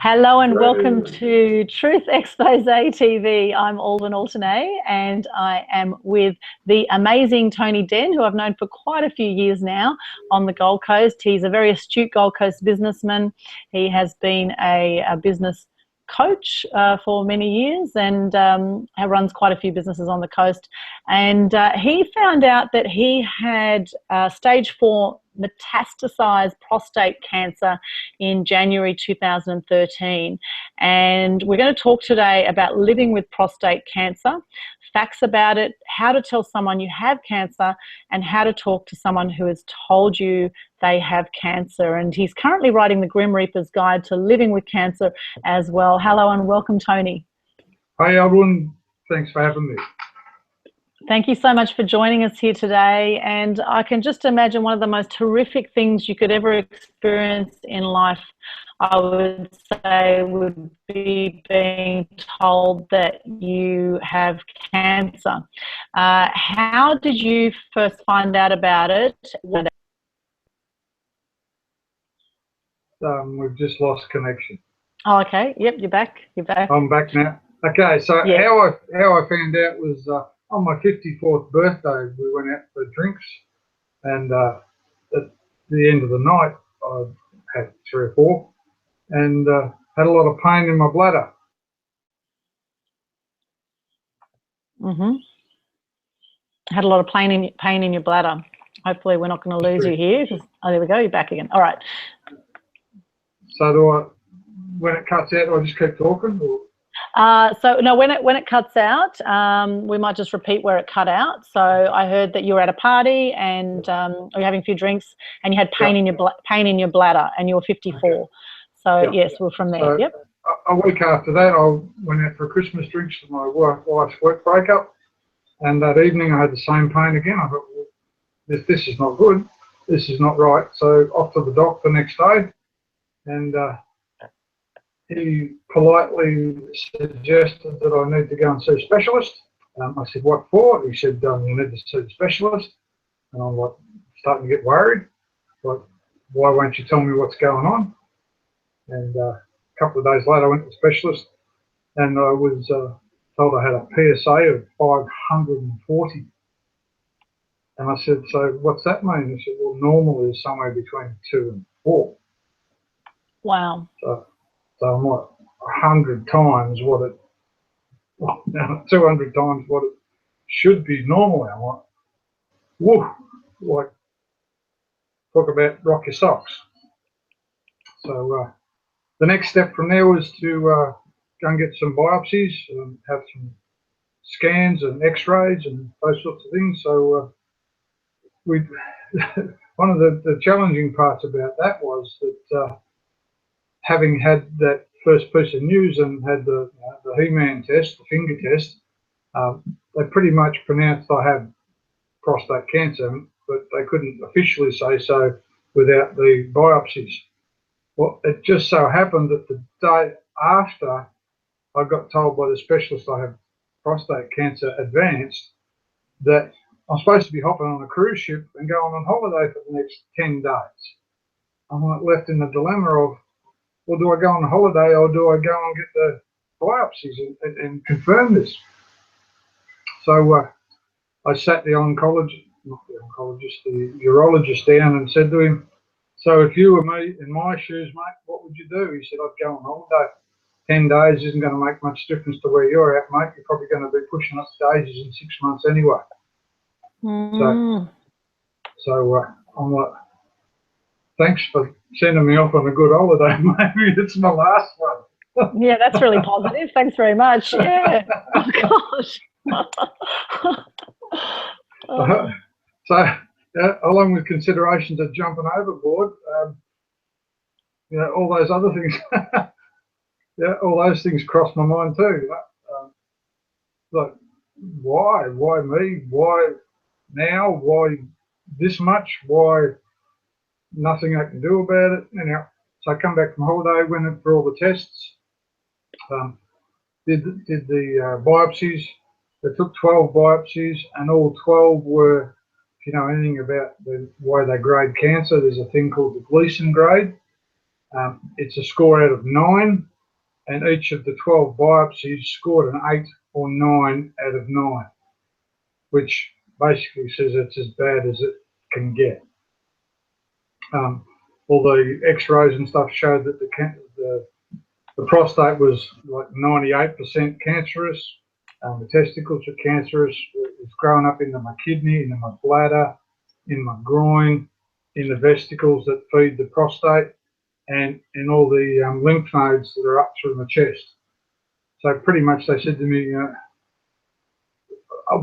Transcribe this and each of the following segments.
Hello and welcome to Truth Xpose TV. I'm Aldwyn Altuney and I am with the amazing Tony Dehn, who I've known for quite a few years now on the Gold Coast. He's a very astute Gold Coast businessman. He has been a business coach for many years and runs quite a few businesses on the coast. And he found out that he had stage 4 metastasized prostate cancer in January 2013. And we're going to talk today about living with prostate cancer, facts about it, how to tell someone you have cancer, and how to talk to someone who has told you they have cancer. And he's currently writing the Grim Reaper's Guide to Living with Cancer as well. Hello and welcome, Tony. Hi, Aldwyn. Thanks for having me. Thank you so much for joining us here today. And I can just imagine one of the most horrific things you could ever experience in life, I would say, would be being told that you have cancer. How did you first find out about it? We've just lost connection. Oh, okay. Yep, you're back. You're back. I'm back now. Okay, so yeah. how I found out was on my 54th birthday, we went out for drinks, and at the end of the night, I had 3 or 4, and had a lot of pain in my bladder. Had a lot of pain in your bladder. Hopefully we're not going to lose you here. Oh, there we go. You're back again. All right. So when it cuts out, do I just keep talking? Or? So no, when it cuts out, we might just repeat where it cut out. So I heard that you were at a party and you're having a few drinks and you had pain in your bladder, and you were 54. Okay. So yes, we're from there. So a week after that, I went out for Christmas drinks with my wife's work breakup, and that evening I had the same pain again. I thought, well, this is not good. This is not right. So off to the doctor the next day, and he politely suggested that I need to go and see a specialist. I said, what for? He said, you need to see a specialist. And I'm like, starting to get worried. Like, why won't you tell me what's going on? And a couple of days later, I went to the specialist, and I was told I had a PSA of 540. And I said, so what's that mean? He said, well, normal is somewhere between 2 and 4. Wow. So I'm like 100 times what it, 200 times what it should be normally. I'm like, whoa, like, talk about rock your socks. So the next step from there was to go and get some biopsies, and have some scans and x-rays and those sorts of things. So one of the challenging parts about that was that having had that first piece of news and had the He-Man test, the finger test, they pretty much pronounced I had prostate cancer, but they couldn't officially say so without the biopsies. Well, it just so happened that the day after I got told by the specialist I have prostate cancer advanced, that I'm supposed to be hopping on a cruise ship and going on holiday for the next 10 days. I'm like left in the dilemma of, well, do I go on holiday or do I go and get the biopsies and confirm this? So I sat the urologist down and said to him, so if you were me in my shoes, mate, what would you do? He said, I'd go on holiday. 10 days isn't going to make much difference to where you're at, mate. You're probably going to be pushing up stages in 6 months anyway. So I'm like, thanks for sending me off on a good holiday. Maybe it's my last one. Yeah, that's really positive. Thanks very much. Yeah. Oh, gosh. So, along with considerations of jumping overboard, all those other things, all those things crossed my mind too. Like, why? Why me? Why now? Why this much? Why nothing I can do about it? Anyhow, so I come back from holiday, went in for all the tests, did the biopsies. They took 12 biopsies, and all 12 were, if you know anything about the way they grade cancer, there's a thing called the Gleason grade. It's a score out of 9. and each of the 12 biopsies scored an 8 or 9 out of 9, which basically says it's as bad as it can get. All the x-rays and stuff showed that the prostate was like 98% cancerous. The testicles were cancerous. It was growing up into my kidney, into my bladder, in my groin, in the vesicles that feed the prostate, and in all the lymph nodes that are up through my chest. So pretty much they said to me,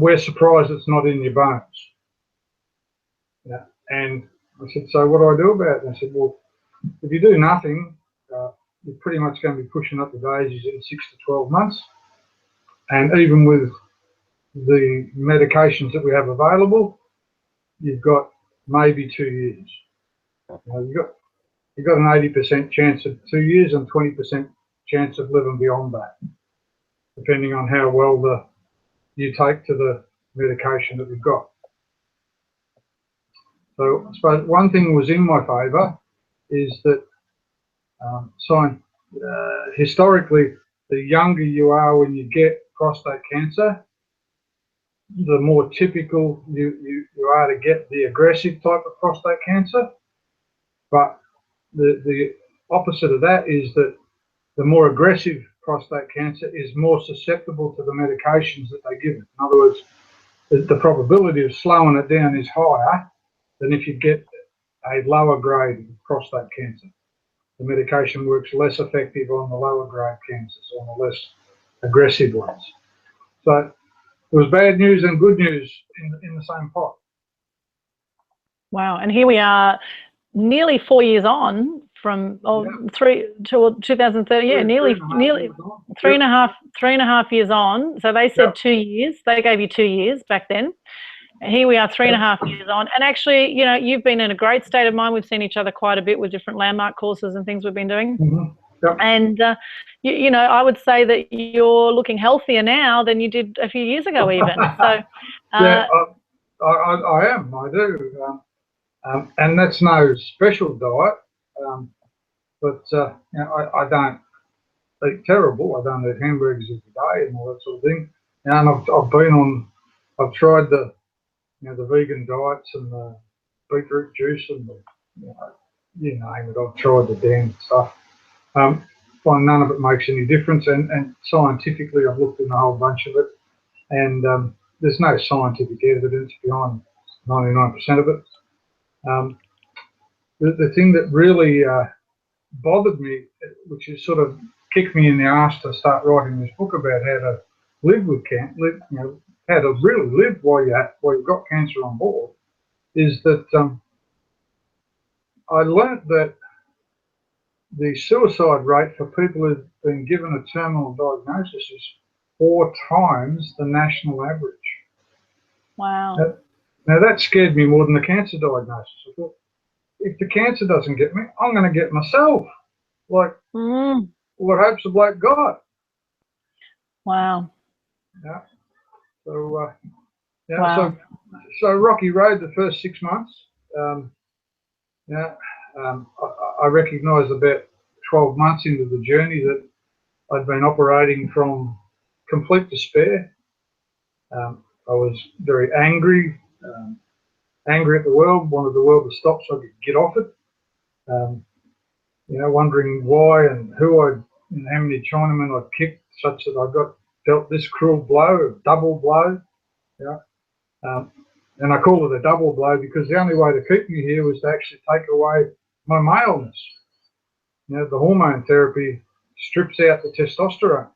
we're surprised it's not in your bones. Yeah. And I said, so what do I do about it? And I said, well, if you do nothing, you're pretty much going to be pushing up the daisies in 6 to 12 months. And even with the medications that we have available, you've got maybe 2 years. You've got an 80% chance of 2 years and 20% chance of living beyond that, depending on how well you take to the medication that we've got. So I suppose one thing was in my favour is that historically, the younger you are when you get prostate cancer, the more typical you are to get the aggressive type of prostate cancer. But the opposite of that is that the more aggressive prostate cancer is more susceptible to the medications that they give it. In other words, the probability of slowing it down is higher than if you get a lower grade of prostate cancer. The medication works less effective on the lower grade cancers, on the less aggressive ones. So it was bad news and good news in the same pot. Wow, and here we are nearly 4 years on from 2030, yeah, nearly three and a half years on. So they said 2 years. They gave you 2 years back then. And here we are 3.5 years on. And actually, you know, you've been in a great state of mind. We've seen each other quite a bit with different landmark courses and things we've been doing. Yep. And, you know, I would say that you're looking healthier now than you did a few years ago even. So, yeah, I am. I do. And that's no special diet. But you know, I don't eat terrible. I don't eat hamburgers every day and all that sort of thing. And I've tried the vegan diets and the beetroot juice and you name it. I've tried the damn stuff. Find none of it makes any difference. And scientifically, I've looked in a whole bunch of it, and there's no scientific evidence behind 99% of it. The thing that really bothered me, which is sort of kicked me in the arse to start writing this book about how to live with cancer, how to really live while you've got cancer on board, is that I learnt that the suicide rate for people who've been given a terminal diagnosis is 4 times the national average. wow. Now that scared me more than the cancer diagnosis. I thought, if the cancer doesn't get me, I'm going to get myself. Like, what hope's the bloke got? Wow. Yeah. So, wow. so rocky road the first 6 months. I recognised about 12 months into the journey that I'd been operating from complete despair. I was very angry. Angry at the world, wanted the world to stop so I could get off it. Wondering why and who how many Chinamen I'd kicked, such that I got dealt this cruel blow, a double blow. And I call it a double blow because the only way to keep me here was to actually take away my maleness. The hormone therapy strips out the testosterone,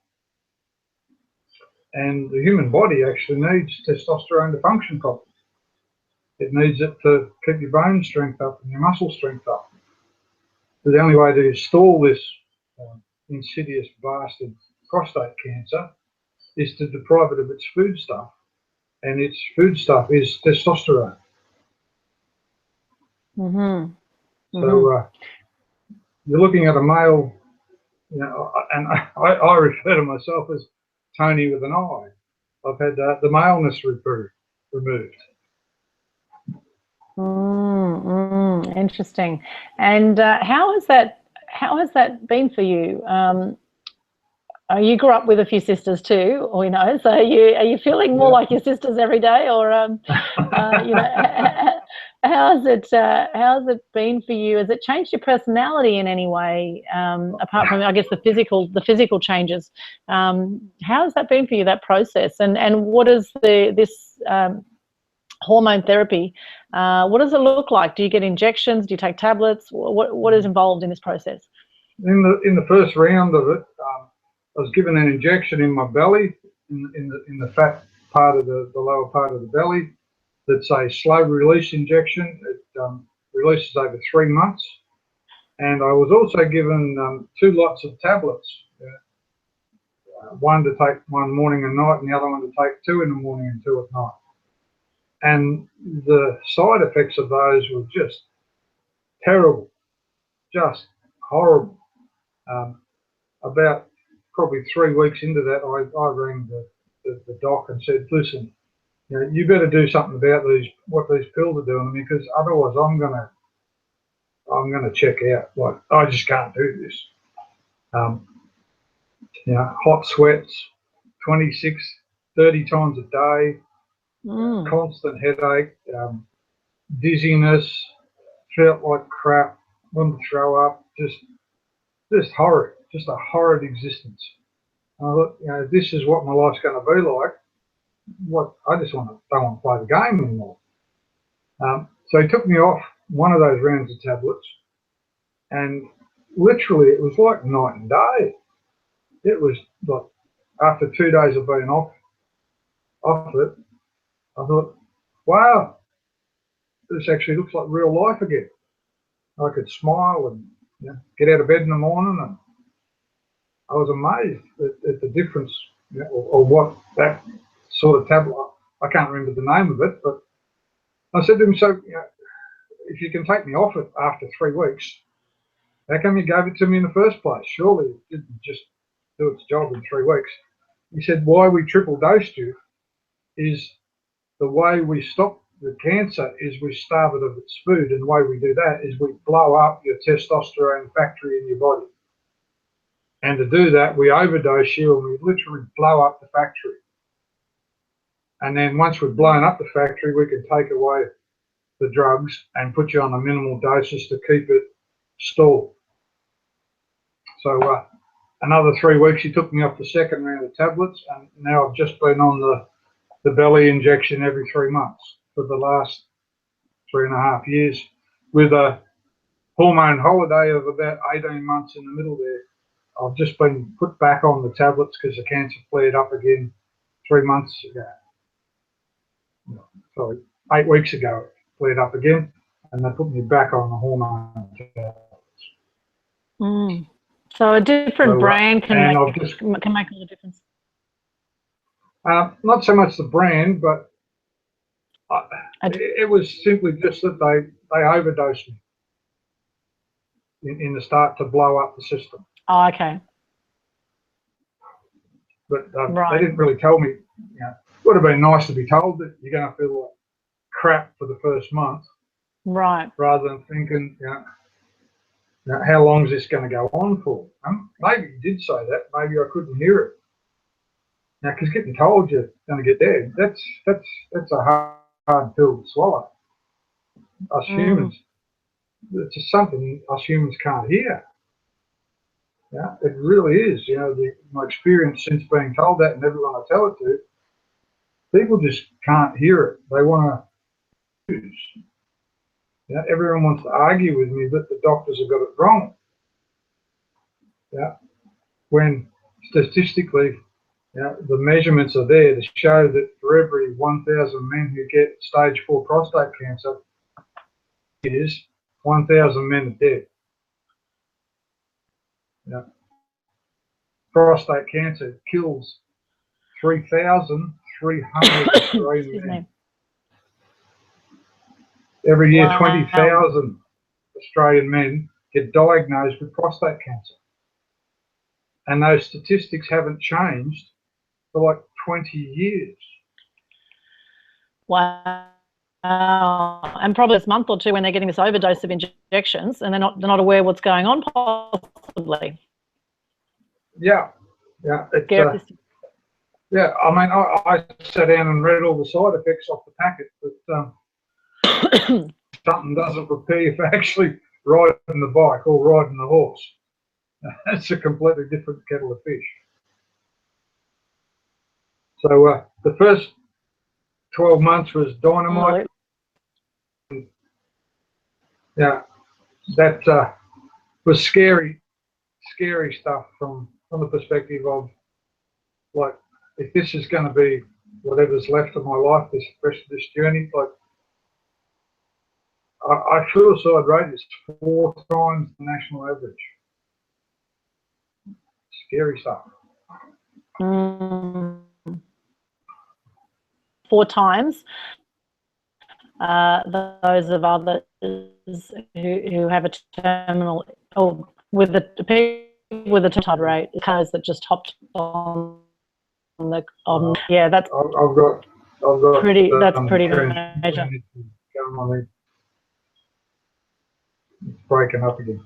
and the human body actually needs testosterone to function properly. It needs it to keep your bone strength up and your muscle strength up. So the only way to stall this insidious bastard prostate cancer is to deprive it of its food stuff, and its food stuff is testosterone. So you're looking at a male, and I refer to myself as Tony with an I. I've had the maleness removed. Interesting. And how has that been for you? You grew up with a few sisters too, or, you know, so are you feeling more like your sisters every day, or you know, how's it been for you? Has it changed your personality in any way, apart from, I guess, the physical changes? How has that been for you, that process? And what is this hormone therapy? What does it look like? Do you get injections? Do you take tablets? What is involved in this process? In the first round of it, I was given an injection in my belly, in the fat part of the lower part of the belly. That's a slow release injection. It releases over 3 months. And I was also given 2 lots of tablets, one to take one morning and night, and the other one to take 2 in the morning and 2 at night. And the side effects of those were just terrible, just horrible. About probably 3 weeks into that, I rang the doc and said, listen, you know, you better do something about what these pills are doing to me, because otherwise I'm gonna check out. Like, I just can't do this. You know, hot sweats, 26, 30 times a day, constant headache, dizziness, felt like crap, wanted to throw up, just horrid, just a horrid existence. And I thought, you know, this is what my life's going to be like. I just don't want to play the game anymore. So he took me off one of those rounds of tablets, and literally it was like night and day. It was like, after 2 days of being off it, I thought, wow, this actually looks like real life again. I could smile and, you know, get out of bed in the morning, and I was amazed at the difference, you know, or what that sort of tablet, I can't remember the name of it, but I said to him, so, you know, if you can take me off it after 3 weeks, how come you gave it to me in the first place? Surely it didn't just do its job in 3 weeks. He said, why we triple dosed you is the way we stop the cancer is we starve it of its food, and the way we do that is we blow up your testosterone factory in your body. And to do that, we overdose you and we literally blow up the factory. And then once we've blown up the factory, we can take away the drugs and put you on the minimal doses to keep it stalled. So another 3 weeks, he took me off the second round of tablets, and now I've just been on the belly injection every 3 months for the last 3.5 years, with a hormone holiday of about 18 months in the middle there. I've just been put back on the tablets because the cancer flared up again 3 months ago. Sorry, 8 weeks ago it flared up again, and they put me back on the hormone tablets. So a different brand can make all the difference. Not so much the brand, but it was simply just that they overdosed me in the start to blow up the system. Oh, okay. But they didn't really tell me. You know, it would have been nice to be told that you're going to feel like crap for the first month, right? Rather than thinking, you know, how long is this going to go on for? Maybe you did say that. Maybe I couldn't hear it. Now, because getting told you're going to get dead, that's a hard pill to swallow. Us humans, it's just something us humans can't hear. Yeah, it really is. You know, my experience since being told that, and everyone I tell it to, people just can't hear it. They want to choose. Yeah, everyone wants to argue with me that the doctors have got it wrong. Yeah, when statistically, yeah, the measurements are there to show that for every 1,000 men who get stage 4 prostate cancer, is 1,000 men are dead. Yeah. Prostate cancer kills 3,300 Australian men. Every year, 20,000 Australian men get diagnosed with prostate cancer. And those statistics haven't changed for like 20 years. Wow. And probably this month or two when they're getting this overdose of injections and they're not aware what's going on, possibly. Yeah, Yeah, it's, Yeah. I mean, I sat down and read all the side effects off the packet, but something doesn't prepare you for actually riding the bike or riding the horse. That's a completely different kettle of fish. So the first 12 months was dynamite. Yeah, that was scary stuff from the perspective of, like, if this is going to be whatever's left of my life, this rest of this journey, like, our suicide rate is 4 times the national average. Scary stuff. 4 times those of others who have a terminal, or with a suicide rate, cars that just hopped on the yeah, that's I've got pretty. That's pretty major. It's breaking up again.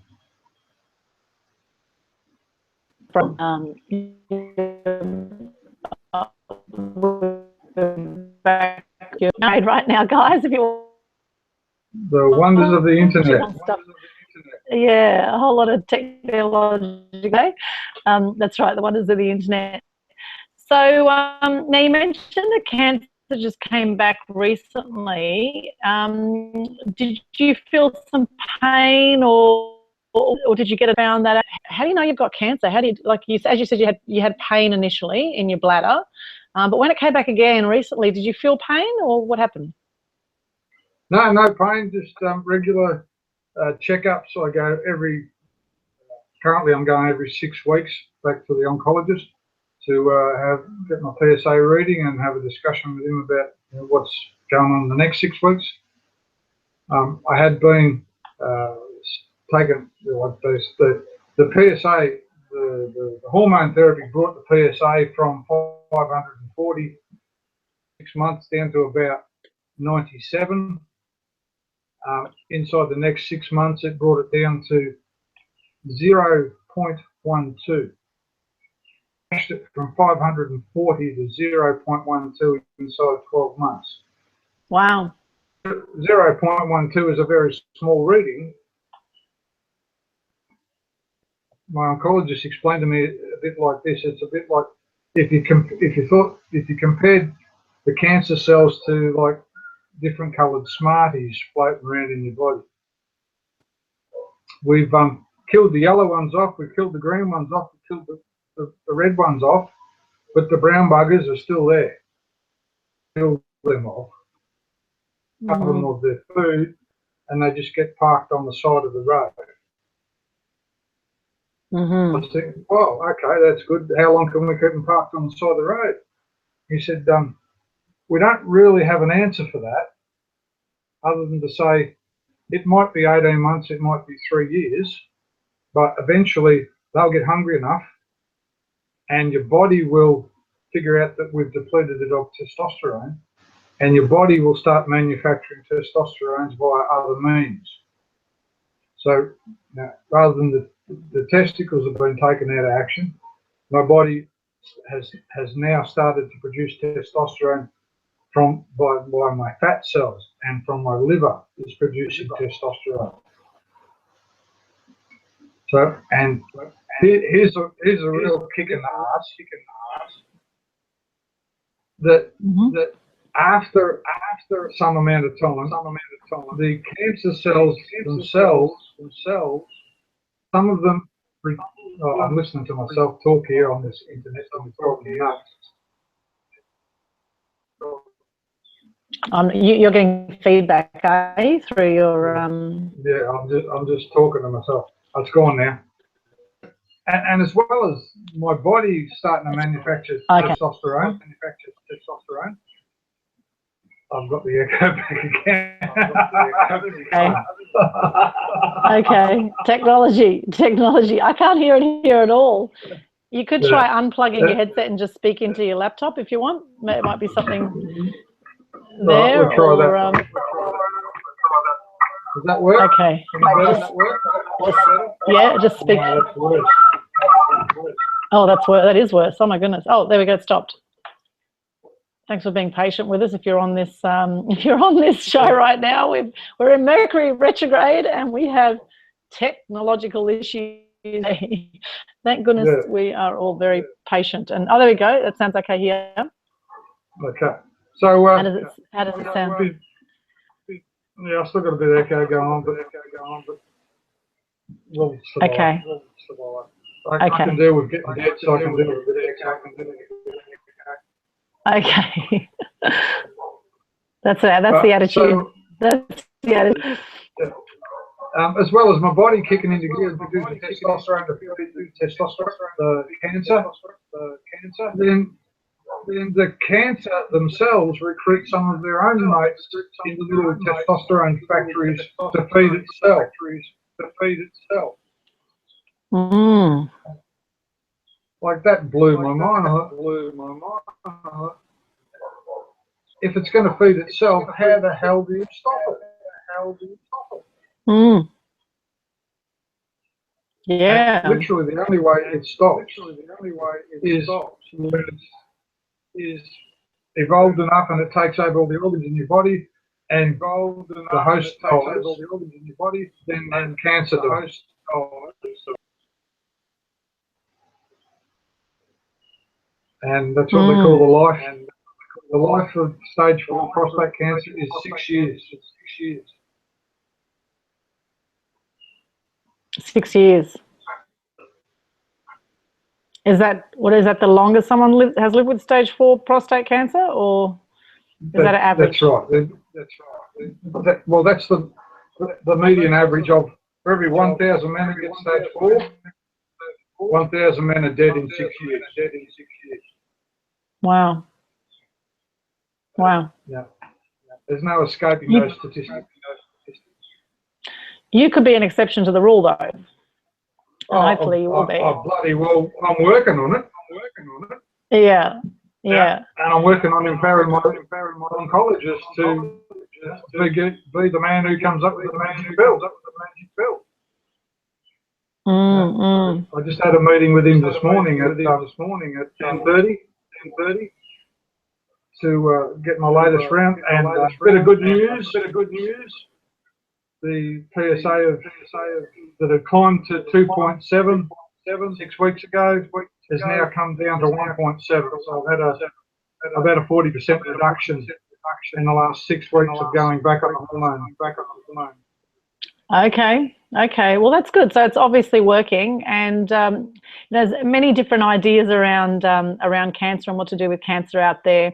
From back right now, guys. If you the wonders of the internet. Yeah, a whole lot of technology. That's right, the wonders of the internet. So now you mentioned the cancer just came back recently. Did you feel some pain, or did you get around that? How do you know you've got cancer? How do you, like you, as you said, you had pain initially in your bladder, but when it came back again recently, did you feel pain, or what happened? No pain, just regular checkups. I go currently I'm going every 6 weeks back to the oncologist to get my PSA reading and have a discussion with him about what's going on in the next 6 weeks. I had been taken, like the PSA, the hormone therapy brought the PSA from 540 6 months down to about 97. Inside the next 6 months, it brought it down to 0.12. It from 540 to 0.12 inside 12 months. Wow. 0.12 is a very small reading. My oncologist explained to me a bit like this. It's a bit like if you compared the cancer cells to like different coloured Smarties floating around in your body. We've killed the yellow ones off, we've killed the green ones off, we've killed the red ones off, but the brown buggers are still there. Kill them off, cover them of their food, and they just get parked on the side of the road. I was thinking, well, okay, that's good. How long can we keep them parked on the side of the road? He said, we don't really have an answer for that, other than to say it might be 18 months, it might be 3 years, but eventually they'll get hungry enough and your body will figure out that we've depleted it of testosterone, and your body will start manufacturing testosterone via other means. So rather than the testicles have been taken out of action, my body has now started to produce testosterone by my fat cells, and from my liver is producing testosterone. So, and here's a real kick in the ass. That after some amount of time, the cancer cells themselves, some of them. Oh, I'm listening to myself talk here on this internet. I'm probably nuts. You're getting feedback, through your Yeah, I'm just talking to myself. It's gone now. And as well as my body starting to manufacture testosterone. I've got the echo back again. Okay. Technology. I can't hear it here at all. You could try unplugging your headset and just speak into your laptop if you want. It might be something there. We'll try that. Does that work? Okay. Yeah, just speak. Oh, that's worse. That is worse. Oh my goodness. Oh, there we go. It stopped. Thanks for being patient with us. If you're on this, show right now, we're in Mercury retrograde and we have technological issues. Thank goodness we are all very patient. And oh, there we go. That sounds okay here. Okay. So how does it sound? Yeah, I still got a bit of echo going on, but we'll survive. Okay. We'll survive. I can deal with getting dead, so I can deal with a bit of echo. Okay. That's the attitude. So, that's the attitude. As well as my body kicking into gear to do the testosterone, the cancer, then the cancer themselves recruit some of their own mates into little testosterone factories to feed itself. Mm. Like that blew my mind. If it's going to feed itself, how the hell do you stop it? Mm. Yeah. And literally, the only way it stops is evolved enough, and it takes over all the organs in your body, and the host dies, then cancer dies. And that's what they call the life. And the life of stage 4 prostate cancer is 6 years. 6 years. Is that the longest someone has lived with stage 4 prostate cancer, or is that an average? That's right. Well, that's the median average of for every 1,000 men who get stage 4, 1,000 men are dead in 6 years. Wow. Wow. Yeah. There's no escaping those statistics. You could be an exception to the rule, though. And hopefully you will be. Bloody well, I'm working on it. Yeah. And I'm working on empowering my oncologist to be the man who comes up with the magic pill. I just had a meeting with him this morning at 10:30 to get my latest round, and a bit of good news. The PSA that had climbed to 2.7 6 weeks ago has now come down to 1.7. So I've had about a 40% reduction in the last 6 weeks of going back up the hormone. Okay. Well, that's good. So it's obviously working, and there's many different ideas around cancer and what to do with cancer out there.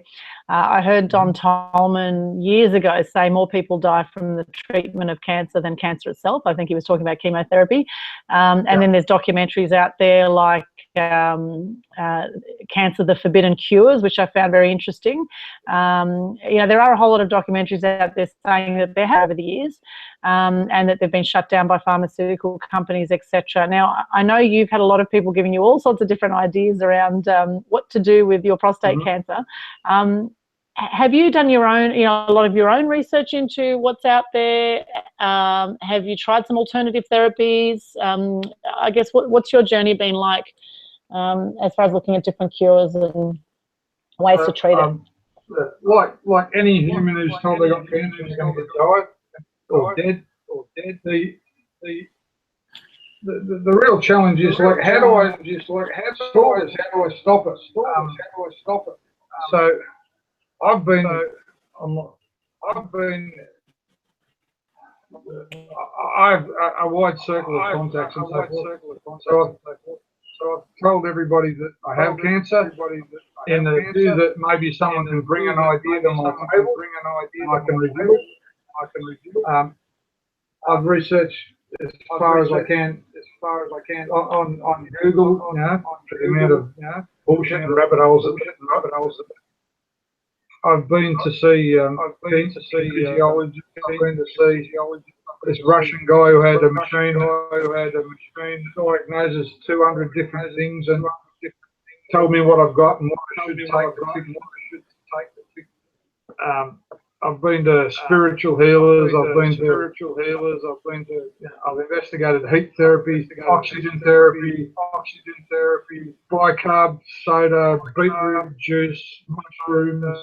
I heard Don Tolman years ago say more people die from the treatment of cancer than cancer itself. I think he was talking about chemotherapy. And then there's documentaries out there like Cancer, the Forbidden Cures, which I found very interesting. There are a whole lot of documentaries out there saying that they have over the years, and that they've been shut down by pharmaceutical companies, etc. Now, I know you've had a lot of people giving you all sorts of different ideas around what to do with your prostate cancer. Have you done your own, a lot of your own research into what's out there? Have you tried some alternative therapies? I guess what's your journey been like as far as looking at different cures and ways to treat it? Like any human who's told they got cancer is going to get died or dead. The real challenge is like how do I stop it? So I've been I've a wide circle of contacts and so forth. So I've told everybody that I have cancer, in the view that maybe someone can bring an idea to my table, and I can review it. I've researched as far as I can on Google, the amount of bullshit and rabbit holes. I've been to see physiologists. I've been to see this Russian guy who had a machine diagnoses 200 different things and told me what I've got and what I should take to fix it. I've been to spiritual healers. I've been to. I've investigated heat therapy, oxygen therapy, bicarb soda, beetroot juice, mushrooms,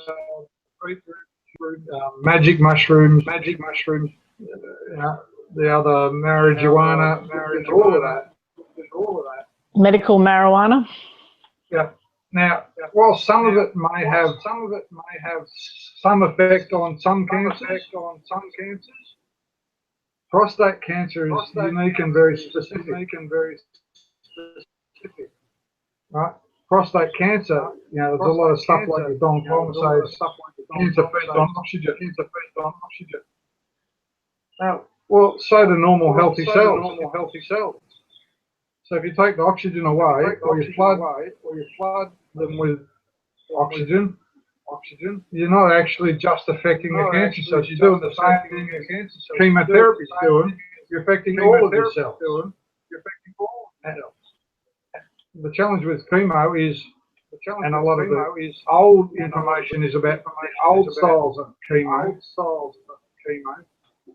magic mushrooms, the other marijuana, all of that. Medical marijuana. Yeah. Now, while some of it may have some effect on some cancers, prostate cancer is unique and very specific. Right? Prostate cancer, there's a lot of stuff like the Don Palmer says, cancer feeds on oxygen. Well, so do normal healthy cells. So if you take the oxygen away, or you flood them with oxygen, you're not actually just affecting the cancer cells. You're doing the same thing as chemotherapy is doing. You're affecting all of the cells. The challenge with chemo is, and a lot of the old information is about the old styles of chemo,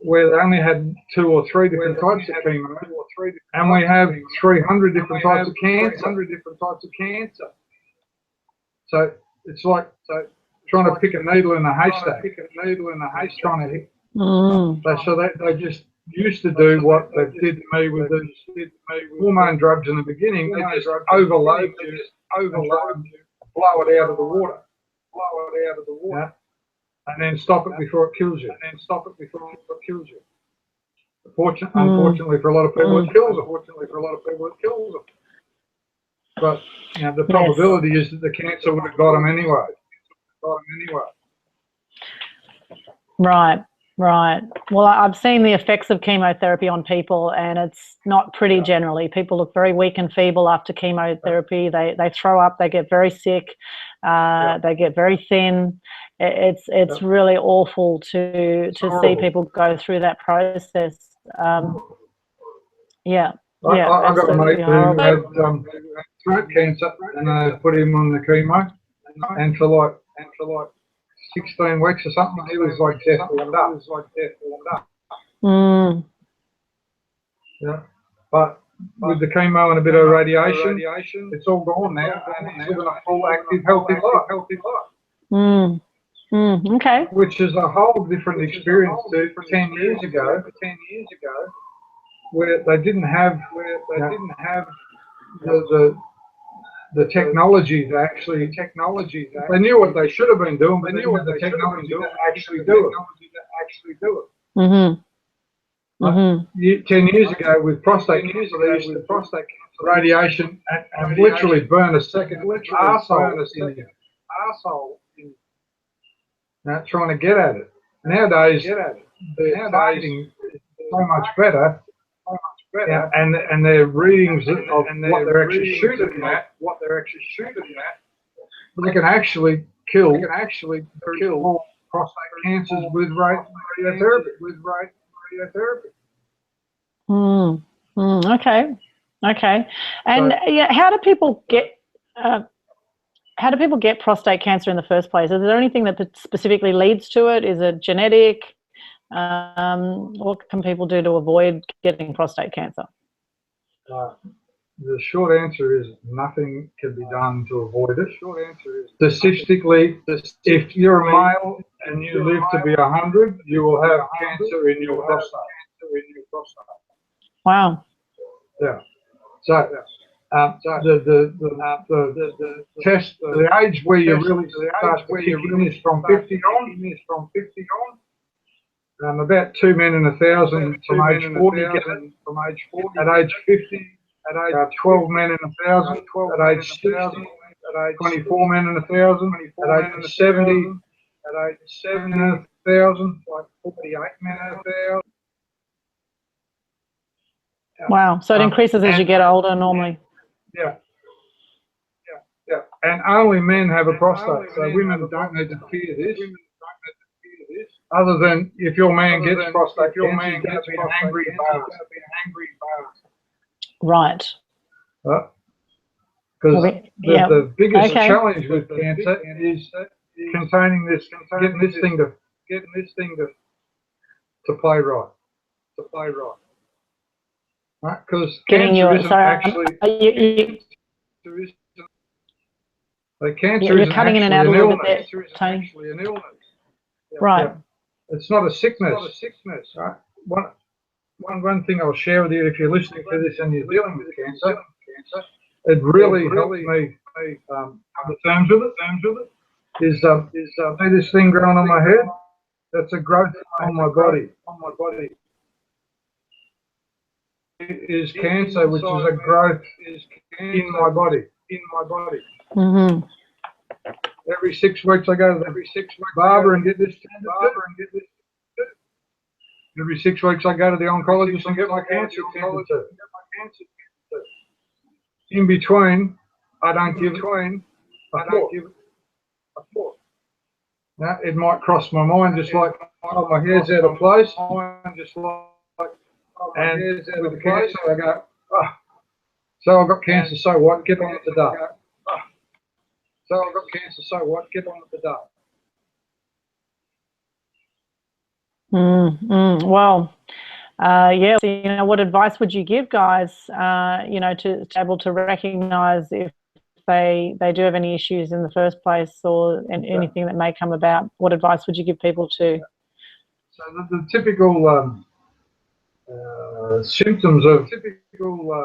where they only had 2 or 3 different types of chemo, and we have 300 different types of cancer. So it's like trying to pick a needle in a haystack. Trying to hit. So they just used to do what they did to me with the hormone drugs in the beginning. They just overload you, blow it out of the water. Yeah? And then stop it before it kills you. Unfortunately for a lot of people, it kills them. But the probability is that the cancer would have got them anyway. Right. Well, I've seen the effects of chemotherapy on people, and it's not pretty generally. People look very weak and feeble after chemotherapy. They throw up. They get very sick. They get very thin. It's really awful to see people go through that process. I got a mate who had throat cancer, and they put him on the chemo, and for like 16 weeks or something, he was like death warmed up. Yeah, but with the chemo and a bit of radiation, it's all gone now, and he's living a full, active, healthy life. Okay. Which is a whole different experience to 10 years ago, where they didn't have the technology to actually, they knew what they should have been doing, but they didn't have the technology to actually do it. 10 years ago with prostate cancer, they used to radiation and literally burn a second arsehole trying to get at it. Nowadays, they're targeting so much better. And their readings of what they're actually shooting at, they can actually kill prostate cancers with radiotherapy. Okay. And how do people get prostate cancer in the first place? Is there anything that specifically leads to it? Is it genetic? What can people do to avoid getting prostate cancer? The short answer is nothing can be done to avoid it. Statistically, if you're a male and you live to be 100, you will have cancer in your prostate. Wow. Yeah. So the test, the age where you really start to kick in is from 50 on. About 2 men in 1,000 from age 40 get it. At age 50, 12 men in 1,000. At age 60, 24 men in 1,000. At age 70, 7 men in 1,000. Like 48 men in 1,000. Wow. So it increases as you get older normally. Yeah. And only men have a prostate, so women don't need to fear this. Other than if your man gets prostate cancer, he's going to be an angry bastard. Right. Because the biggest challenge with cancer is getting this thing to this thing to play right, right? Because cancer isn't actually. Cancer you're cutting in and out a little bit there, Tony. Actually an illness. Right. Yeah. It's not a sickness. Right. One thing I'll share with you, if you're listening to this and you're dealing with cancer, it really helped me come to terms with it. Is see this thing growing on my head? That's a growth on my body. It is cancer, which is a growth in my body. Mm-hmm. Every 6 weeks I go to the barber and get this. Every 6 weeks I go to the oncologist and get my cancer tended to. In between, I don't give a thought. Now, it might cross my mind just like, oh, my hair's out of place. And with the cancer, I go, oh, so I've got cancer, so what? Get on with the day. Well, yeah. So, you know, what advice would you give guys, you know, to able to recognise if they do have any issues in the first place, or anything that may come about? What advice would you give people to? So the typical symptoms of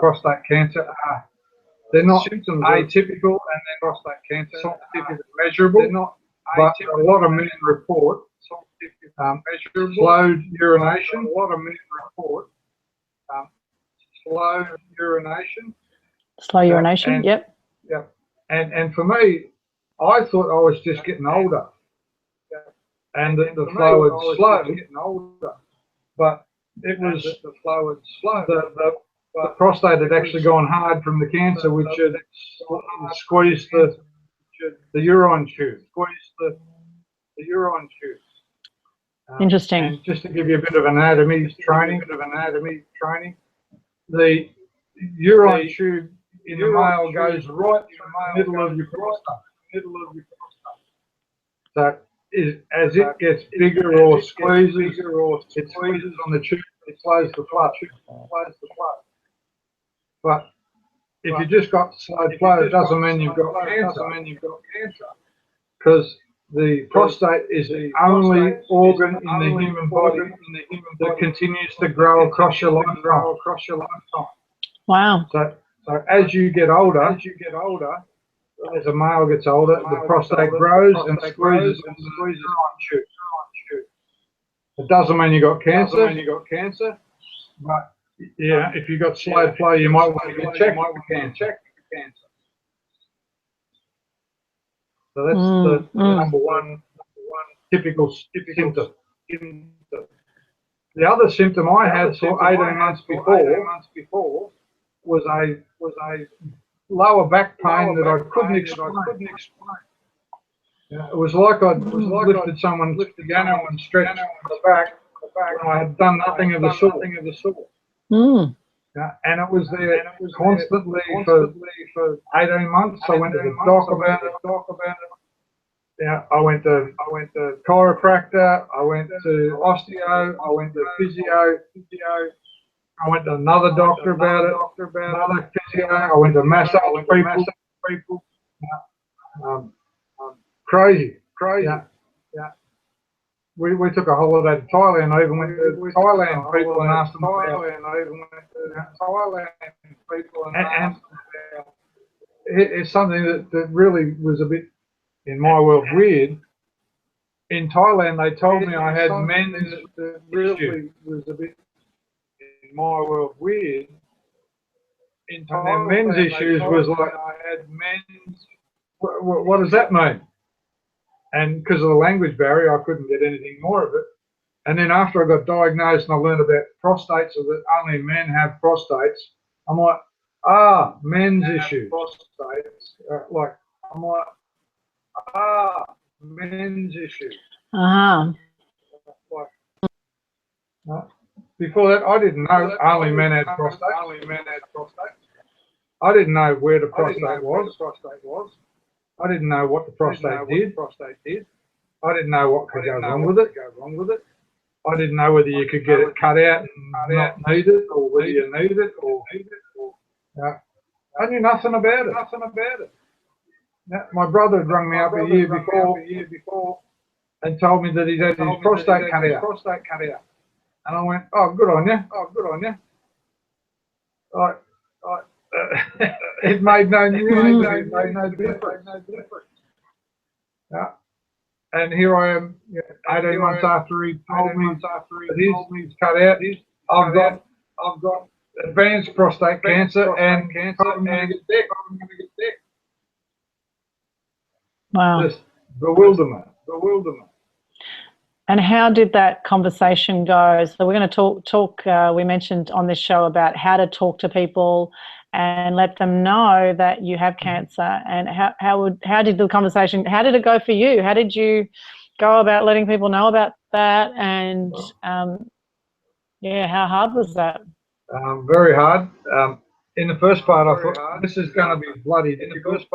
prostate cancer are, they're not atypical, and they're prostate cancer scientifically measurable, but a lot of men report slowed urination. Slow urination. Yep. And for me, I thought I was just getting older, and the flow had slowed, but it was the flow had slowed. The prostate had actually gone hard from the cancer, which had squeezed the urine tube. Interesting. And just to give you a bit of anatomy training, the urine tube in the male goes right through the middle of your prostate. So as it gets bigger or squeezes, it squeezes on the tube, it slows the flow. But if you just got slowed flow, it doesn't mean you've got cancer. Because the prostate is the only organ in the human body that continues to grow across your lifetime. Wow. So as you get older, as a male gets older, the prostate grows and squeezes on the urine tube. It doesn't mean you got cancer, but yeah, if you got slowed flow, you might want to get checked for cancer. So that's the number one typical symptom. The other symptom I had for 18 months before was a lower back pain that I couldn't explain. Yeah, it was like I'd lifted someone's piano and stretched the back, and I had done nothing of the sort. Yeah, and it was there constantly for 18 months. I went to the doc about it. Yeah, I went to chiropractor. I went to osteo. I went to physio. I went to another doctor about it. Another physio. I went to massage people. Crazy. Yeah. We took a holiday to Thailand. I even went to Thailand people and asked them and it's something that really was a bit, in my world, weird. In Thailand, they told me I had men's that really was a bit, in my world, weird. In Thailand, men's issues was like I had men's. What does that mean? And because of the language barrier, I couldn't get anything more of it. And then after I got diagnosed and I learned about prostates, so that only men have prostates, I'm like, men's issues. Men's issues. Before that, I didn't know only men had prostates. I didn't know where the prostate was. I didn't know what the prostate did. I didn't know what could go wrong with it. I didn't know whether you could get it cut out and not need it, or whether you need it, or I knew nothing about it. Now, my brother had rung me up a year before and told me that he'd had his prostate cut out. And I went, oh, good on you. It made no difference. Yeah. And here I am, 18 months after he told me that he's cut out. I've got advanced prostate cancer and I'm going to get sick. Wow. Just bewilderment. And how did that conversation go? So we're going to talk. We mentioned on this show about how to talk to people and let them know that you have cancer. And how did the conversation? How did it go for you? How did you go about letting people know about that? And how hard was that? Very hard. In the first part, I thought this is going to be bloody difficult.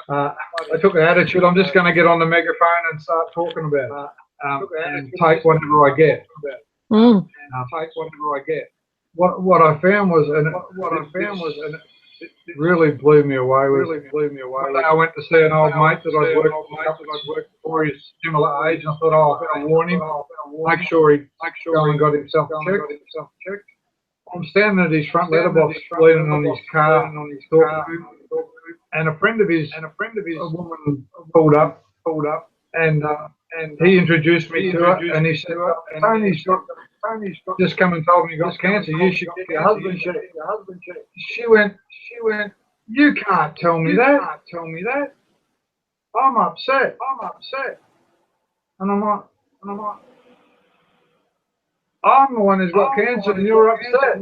I took an attitude, I'm just going to get on the megaphone and start talking about it, and take whatever I get. What I found was, and it really blew me away. I went to see an old mate that I'd worked with before, he's similar age, and I thought, oh, I better warn him, make sure he got himself checked. I'm standing at his front letterbox, leaning on his car, and a friend of his, a woman pulled up, and he introduced me to her, and he said, Tony's just come and told me you got cancer. You should get your husband checked. She went, you can't tell me that. I'm upset. And I'm like, I'm the one who's got cancer, and you're upset.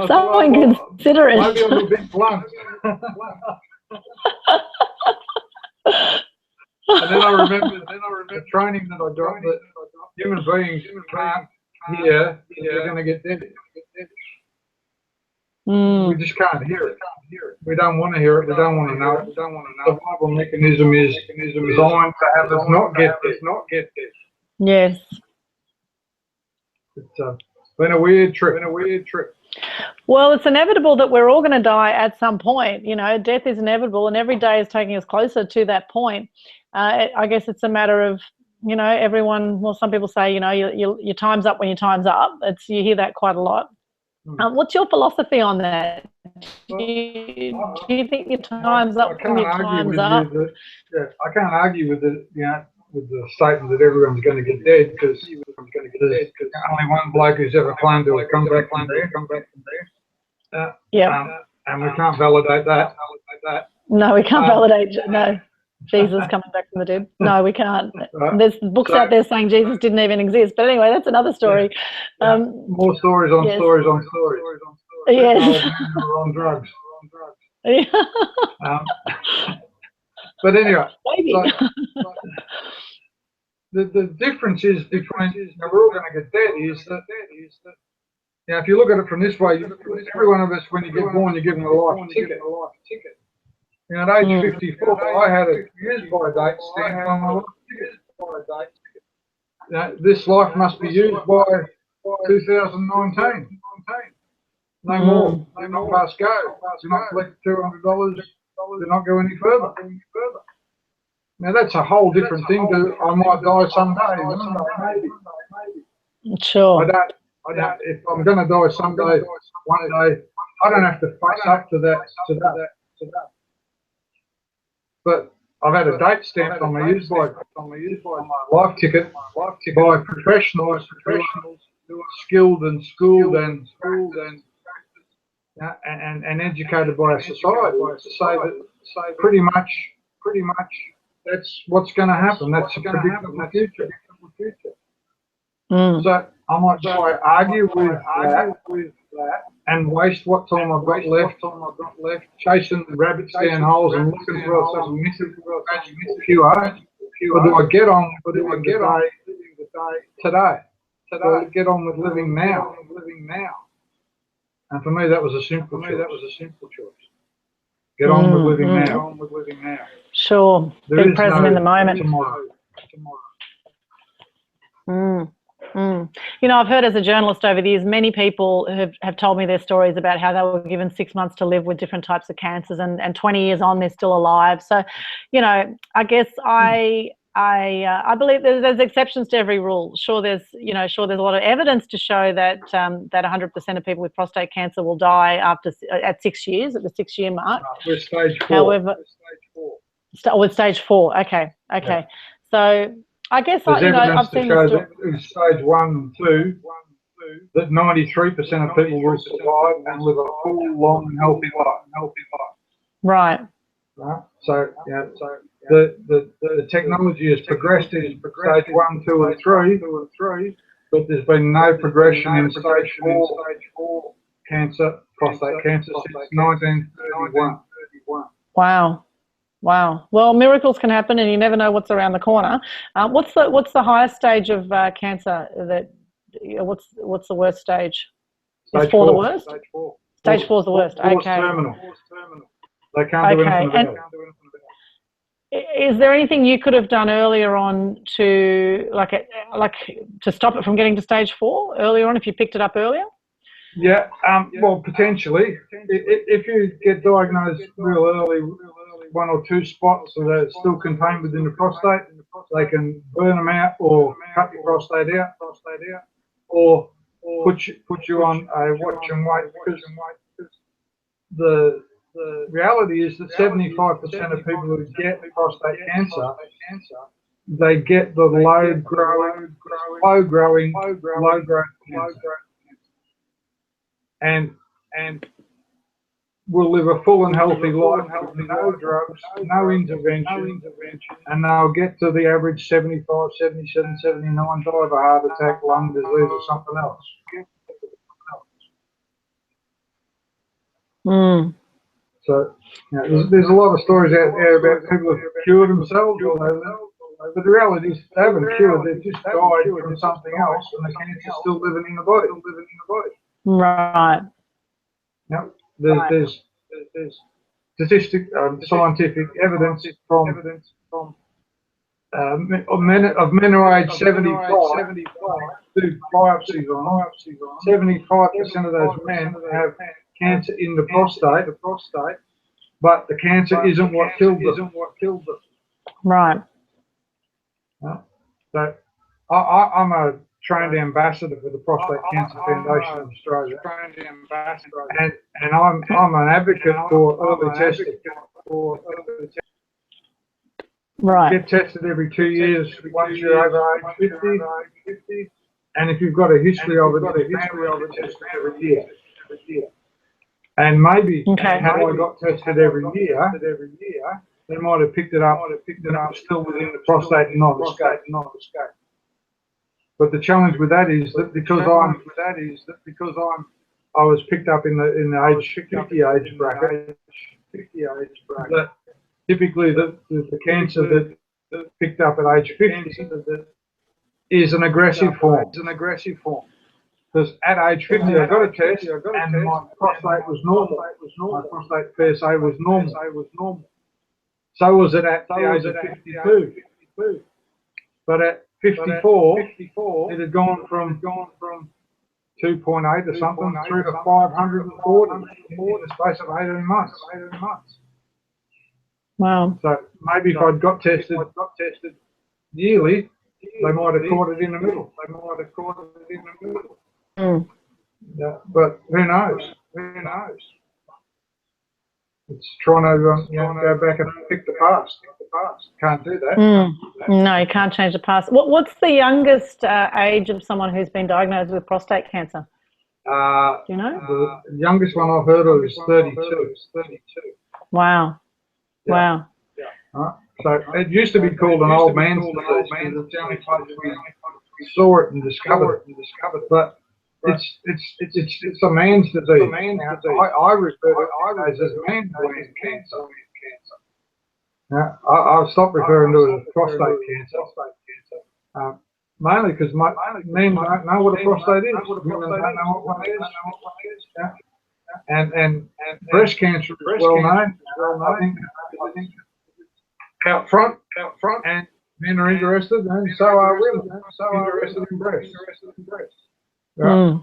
Someone consider it. Maybe I'm a bit blunt. And then I remember training that I got, that human beings can't hear if you're going to get dead. We just can't hear it. We don't want to hear it. We don't want to know it. The survival mechanism is designed to have us not get dead. Yes. It's been a weird trip. Well, it's inevitable that we're all going to die at some point. You know, death is inevitable, and every day is taking us closer to that point. I guess it's a matter of, you know, everyone. Well, some people say, you know, your time's up when your time's up. You hear that quite a lot. What's your philosophy on that? Do you think your time's up when your time's up? I can't argue with it. With the statement that everyone's going to get dead, because there's only one bloke who's ever claimed to have come back from there. And we can't validate that. No, we can't validate. No, Jesus coming back from the dead. No, we can't. There's books out there saying Jesus didn't even exist. But anyway, that's another story. More stories on stories on stories. Yes. On drugs. Yeah. But anyway, Maybe. the difference is between, we're all going to get dead, is that if you look at it from this way, every one of us, when you get born, you're given a life ticket. At age 54, I had a use-by-date stamp on my life ticket. This life must be used by 2019. No more. Do not pass go. Do not collect $200. Do not go any further. Now that's a whole different thing to I might die someday. Sure. I don't. If I'm going to die someday, one day, I don't have to face up to that. But I've had a date stamped on my use by my life ticket by professionals who are skilled and schooled and educated by a society to say that pretty much that's what's going to happen. That's a predictable future. So I might try to argue with that and waste what time I've got left chasing the rabbits down holes and looking for some missing cure. Or do I get on living the day today? Well, get on with living now. And for me, that was a simple choice. Get on with living now. Sure. There Be is present no in the moment. tomorrow. You know, I've heard as a journalist over the years, many people have told me their stories about how they were given 6 months to live with different types of cancers, and 20 years on, they're still alive. So, you know, I guess I believe there's exceptions to every rule. Sure, there's a lot of evidence to show that that 100% of people with prostate cancer will die at 6 years, at the 6-year mark. We're stage 4. However, with stage 4. Okay. Yeah. So I guess I've seen to show that in stage 1 and 2 that 93% of people will survive and live a full, long, and healthy life. Right. So yeah. The technology has progressed in stage 1, 2, and 3, but there's been no progression in stage 4 cancer, prostate cancer, since 1931. Wow. Well, miracles can happen, and you never know what's around the corner. What's the highest stage of cancer? What's the worst stage? Is 4 the worst? Stage 4 is the worst. Okay. Terminal. They can't do anything about it. Is there anything you could have done earlier on to to stop it from getting to stage 4 earlier on if you picked it up earlier? Yeah. Well, potentially, if you get diagnosed real early, 1 or 2 spots that are still contained within the prostate, they can burn them out or cut your prostate out, or put you on a watch and wait, because the reality is that 75% of people who get prostate cancer, they get the low growing cancer, and will live a full and healthy life with no drugs, no intervention, and they'll get to the average 75, 77, 79, die of a heart attack, lung disease, or something else. So, there's a lot of stories out there about people who have cured themselves, but the reality is they haven't cured, they've just died from something else, and the cancer's still living in the body. Right. Now, there's statistic, scientific evidence from of men who are age 75 do biopsies on 75% of those men have cancer in the prostate, but the cancer isn't what killed them. Right. So I'm a trained ambassador for the Prostate Cancer Foundation of Australia, and I'm an advocate for early testing. Right. Get tested every 2 years once you're over age 50, and if you've got a history of it, tested every year. And maybe how I got tested every year, they might have picked it up still within the prostate and not escaped. But the challenge with that is that because I was picked up in the age 50 age bracket, that typically the cancer that picked up at age 50 is an aggressive form. Because at age 50 I got a test and my prostate was normal. My prostate PSA was normal. So was it at the age of 52. But at 54, it had gone from 2.8 or something through to 540 in the space of 18 months. Wow. So maybe if I'd got tested yearly, they might have caught it in the middle. Yeah, but who knows? It's trying to go back and pick the past. Can't do that. No, you can't change the past. What's the youngest age of someone who's been diagnosed with prostate cancer? Do you know? The youngest one I've heard of is 32. Wow. Yeah. Wow. Right. So it used to be called an old man's disease because it's the only place we saw it and discovered it. But it's a man's disease. I refer to it as a man's cancer. Now, I've stopped referring to it as prostate cancer. mainly because men don't know what a prostate is. Women don't know what one is. Yeah. And breast cancer is well known. I think out front, and men are interested, and so are women. Interested in breast. Right.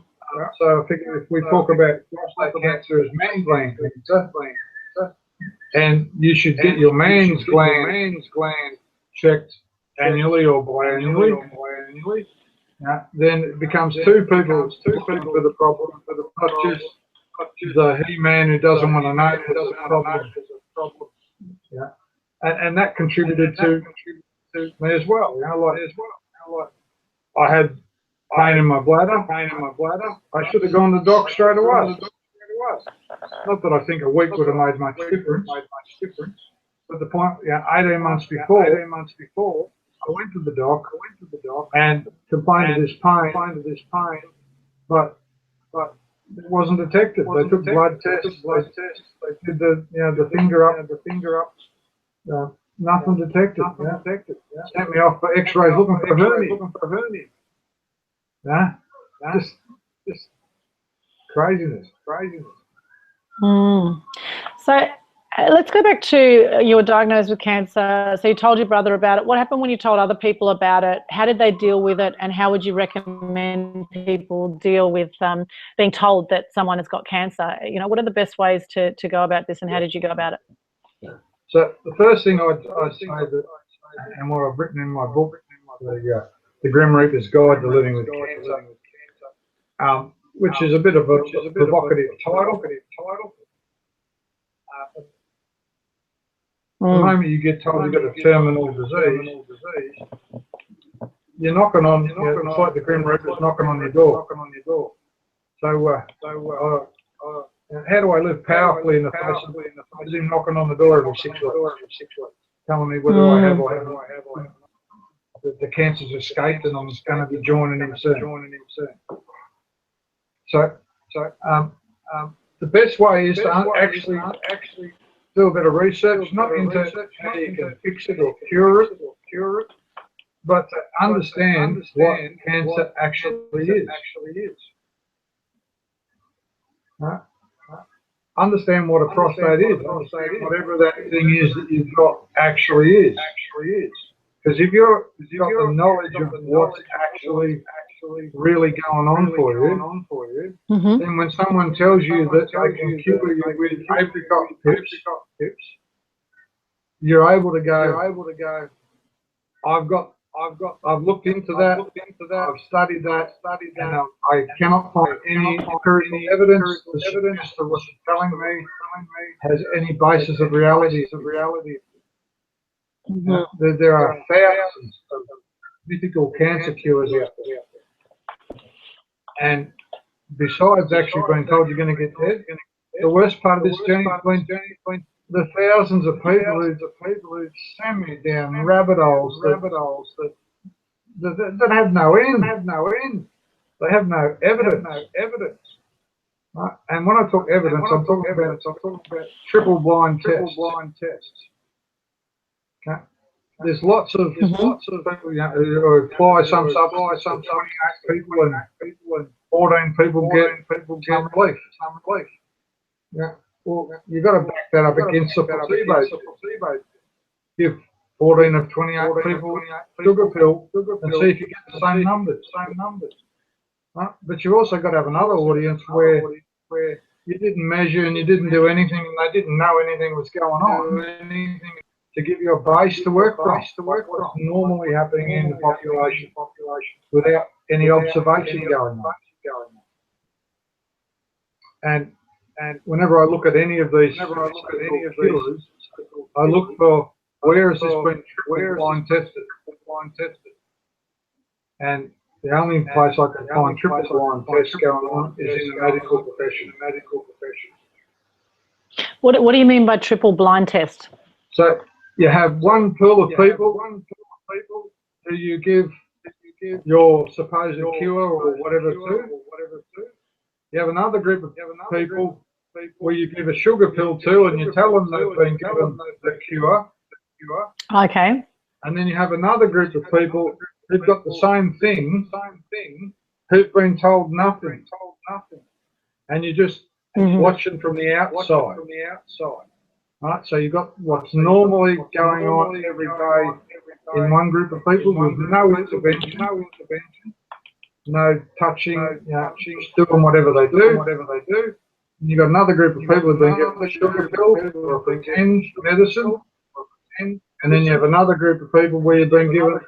So I think if we talk about prostate cancer as man's gland cancer, and you should get your man's gland checked annually or biannually. Then it becomes two people for the problem, not just the he-man who doesn't want to know there's a problem. Yeah, and that contributed to me as well. You know, like I had pain in my bladder. I should have gone to the doc straight away. Not that I think a week would have made much difference. But the point, 18 months before, I went to the doc and complained of this pain, but it wasn't detected. They took blood tests. They did the finger up. Nothing detected. Sent me off for X-rays looking for hernia. Just craziness. So let's go back to you were diagnosed with cancer. So you told your brother about it. What happened when you told other people about it? How did they deal with it? And how would you recommend people deal with being told that someone has got cancer? You know, what are the best ways to go about this, and how did you go about it? So the first thing I'd say that, and what I've written in my book, the Grim Reaper's Guide to Living with Cancer, which is a bit of a provocative title. The moment you get told you've got a terminal disease, you're knocking on, it's like the Grim Reaper's knocking on your door. So, how do I live powerfully in the face of him knocking on the door every 6 weeks, telling me whether I have or haven't? The cancer's escaped and I'm going to be joining him soon. So, the best way is to actually do a bit of research, not into how you can fix it or cure it, but to understand what cancer actually is. Understand what a prostate is. Understand whatever that thing is that you've got actually is. Because if you've got the knowledge of what's actually really going on for you, then when someone tells you that they can cure you with apricot pips, you're able to go, I've looked into that, I've studied that, and I cannot find any empirical evidence to suggest that what you're telling me has any basis of reality. There are thousands of mythical cancer cures out there. And besides actually being told you're going to get dead, the worst part of this journey has been the thousands of people who send me down rabbit holes that have no end. They have no evidence. Right? And when I talk evidence, I'm talking about triple blind tests. Okay. There's lots of people who apply some substance, 28 people and 14 people get some relief. Yeah. Well, you've got to back that up against the placebo. Give 14 of 28 people sugar pill and see if you get the same numbers. Right? But you've also got to have another audience where you didn't measure and you didn't do anything and they didn't know anything was going on. To give you a base to work from. What's normally happening in the population without any observation going on. And whenever I look at any of these killers, I look for where has this been triple blind tested. And the only place I can find triple blind tests going on is in the medical profession. What do you mean by triple blind test? So you have one pool of people who you give your supposed cure or whatever to. You have another group of people where you give a sugar pill to and you tell them they've been given the cure. Okay. And then you have another group of people who've got the same thing, who've been told nothing, and you're just watching from the outside. Right, so you've got what's normally going on every day in one group of people with no intervention, no touching, just doing whatever they do. And you've got another group of people who've been given a sugar pill or a pretend medicine, and then you have another group of people where you've been given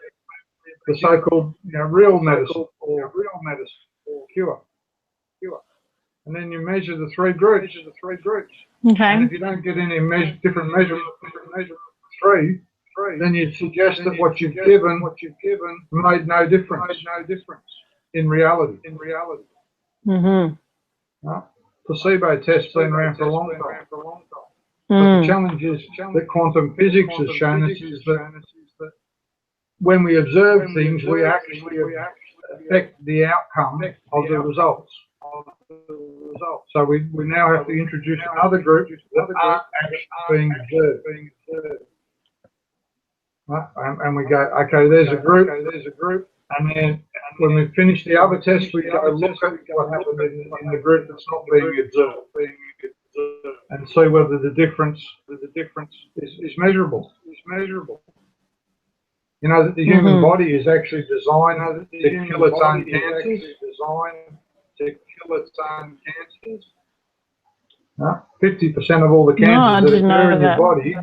the so-called real medicine or cure. And then you measure the three groups. Okay. And if you don't get any different measurements, three, then you suggest that what you've given made no difference in reality. Right? Placebo tests been around for a long time. But the challenge is that quantum physics has shown us is that when we observe things, we actually affect the outcome of the results. So we now have to introduce another group that aren't actually being observed. Right? And we go, okay, there's a group, and then when we finish the other test, we go look at what happened in the group that's not being observed, and see whether the difference is measurable. You know that the human body is actually designed to kill its own cancers. 50% of all the cancers that occur in your body,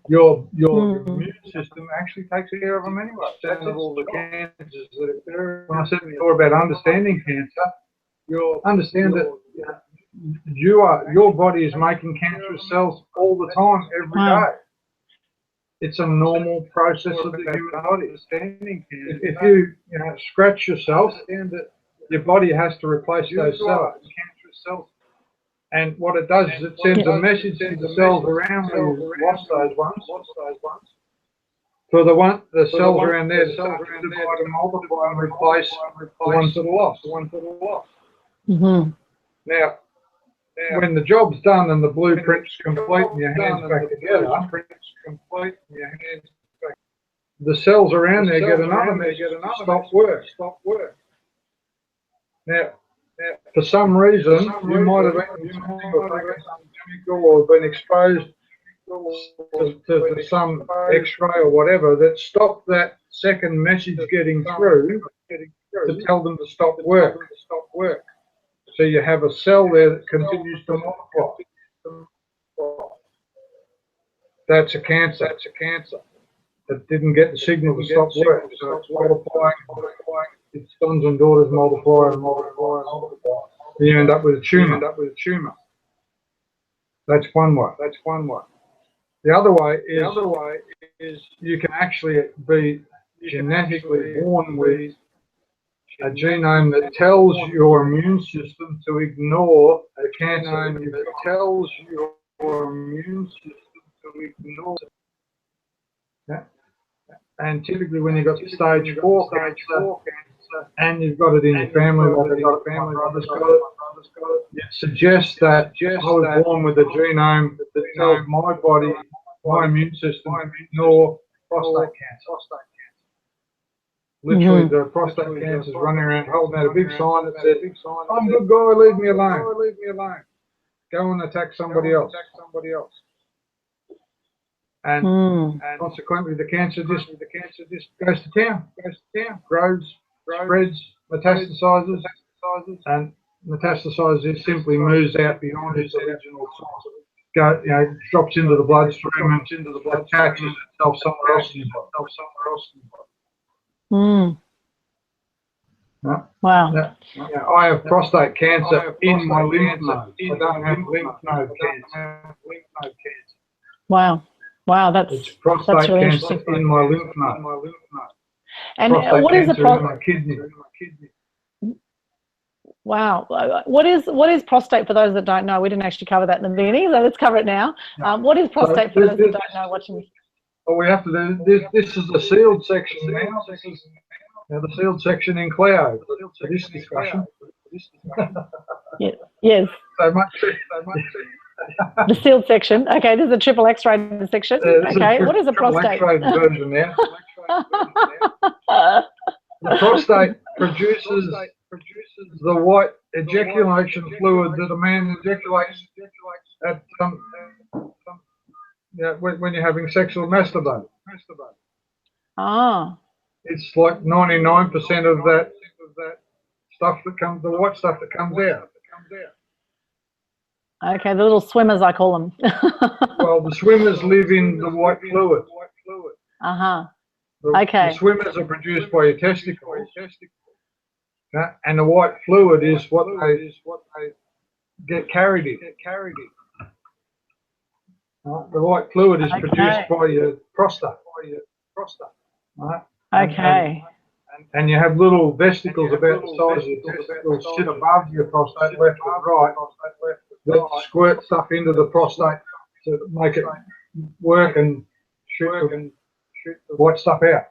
your immune system actually takes care of them anyway. That's of all the cancers that occur. When I said before about understanding cancer, understand that your body is making cancerous cells all the time, every day. It's a normal process of the human body. If you scratch yourself, your body has to replace those cells. And what it does is it sends a message to the cells around where you've lost those ones. For the cells around there to start to divide and multiply and replace the ones that are lost. Now, when the job's done and the blueprint's complete and your hands back together, the cells around there get another message to stop work. Now, for some reason, you might have eaten something or taken some chemical or been exposed to some X-ray or whatever that stopped that second message getting through to tell them to stop work. So you have a cell there that continues to multiply. That's a cancer. That didn't get the signal to stop work. So it's multiplying. Its sons and daughters multiply and multiply. You end up with a tumor. That's one way. The other way is you can actually be genetically born with a genome that tells your immune system to ignore a cancer. And typically when you've got stage 4 cancer, and you've got it in your family, like I've got my brother's got it, it suggests that I was born with a genome that tells my body, my immune system, ignore prostate cancer. Literally, the prostate cancer is running around holding out a big sign that says, "I'm a good guy, leave me alone. Go and attack somebody else." And consequently, the cancer just goes to town, grows, spreads, metastasizes, and metastasizes simply moves out beyond its original source. Drops into the bloodstream and attaches itself somewhere else in your body. Wow. I have prostate cancer in my lymph node. I don't have lymph node cancer. Wow, that's prostate really cancer interesting. in my lymph node. And prostate what is the kidney? Wow, what is prostate for those that don't know? We didn't actually cover that in the beginning, so let's cover it now. What is prostate for those that don't know watching this? Well, we have to do this is the sealed section now. This is the sealed section in Cleo for this discussion. Yes. So much. The sealed section. Okay, this is a triple X-ray section. Okay, what is a prostate? X-ray version now. prostate produces the white ejaculation fluid that a man ejaculates at when you're having sexual masturbation. Oh. It's like 99% of that stuff that comes, the white stuff that comes out. Okay, the little swimmers, I call them. Well, the swimmers live in the white fluid. Uh-huh. Okay. The swimmers are produced by your testicles. And the white fluid is what they get carried in. The white fluid is produced by your prostate. Right? Okay. And you have little vesicles about the size of your testicles sit above your prostate, left and right, that squirt stuff into the prostate to make it work and shoot the white stuff out.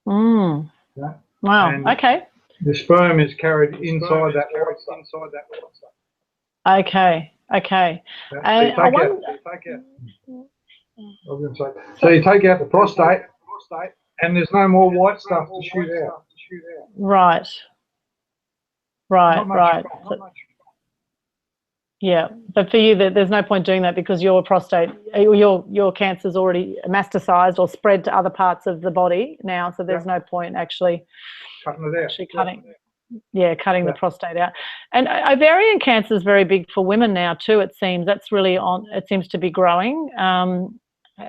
Mm. Yeah? Wow. And okay. the sperm is carried inside that white stuff. Okay. Okay. So you take out the prostate, and there's no more white stuff to shoot out. Right. Yeah, but for you, there's no point doing that because your prostate, your cancer's already metastasized or spread to other parts of the body now, so there's no point actually cutting it out. Cutting the prostate out. And ovarian cancer is very big for women now too. It seems that's really on. It seems to be growing,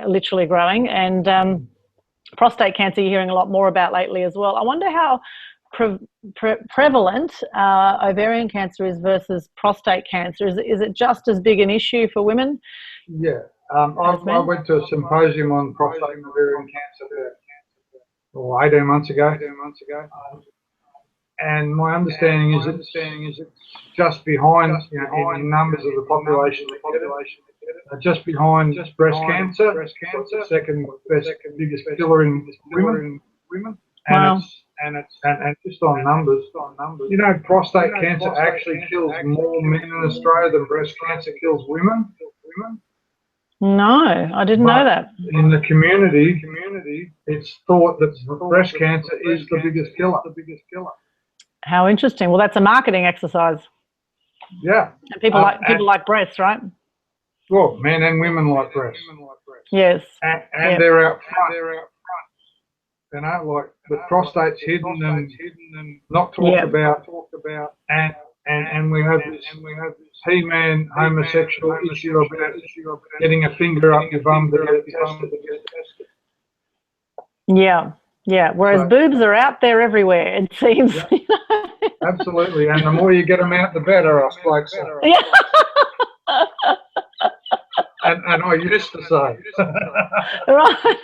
literally growing, and prostate cancer you're hearing a lot more about lately as well. I wonder how prevalent ovarian cancer is versus prostate cancer. Is it just as big an issue for women? Yeah, I went to a symposium on prostate and ovarian cancer 18 months ago. And my understanding is it's just behind, in numbers of the population, just behind breast cancer. The second biggest killer in women. Wow. And just on numbers, prostate cancer actually kills more men in Australia than breast cancer kills women. No, I didn't know that. In the community, it's thought that breast cancer is the biggest killer. How interesting. Well, that's a marketing exercise. Yeah. And people like breasts, right? Well, men and women like breasts. Yes. And they're out front. Like the prostate's hidden and not talked about. And we have this he-man homosexual issue about getting a finger up your bum to get tested. Yeah. Yeah, whereas boobs are out there everywhere, it seems. Yeah. Absolutely, and the more you get them out, the better, us blokes. Yeah. and I used to say. Right.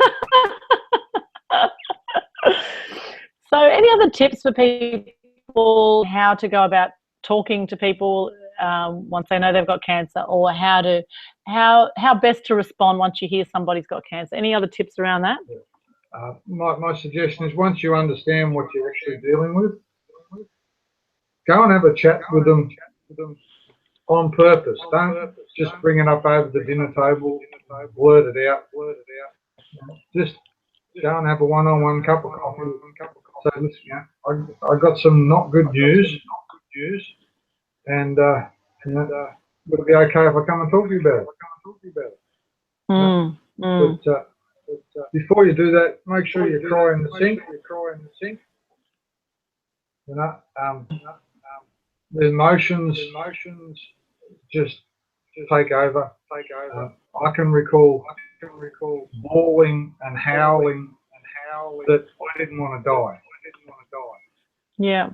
So any other tips for people how to go about talking to people once they know they've got cancer, or how best to respond once you hear somebody's got cancer? Any other tips around that? Yeah. My suggestion is once you understand what you're actually dealing with, go and have a chat with them on purpose. Don't just bring it up over the dinner table, blurt it out. Just go and have a one-on-one cup of coffee. So listen, I got some not good news, and would it be okay if I come and talk to you about it? But before you do that, make sure you cry in the sink. The emotions just take over. I can recall bawling and howling that I didn't want to die. Yeah.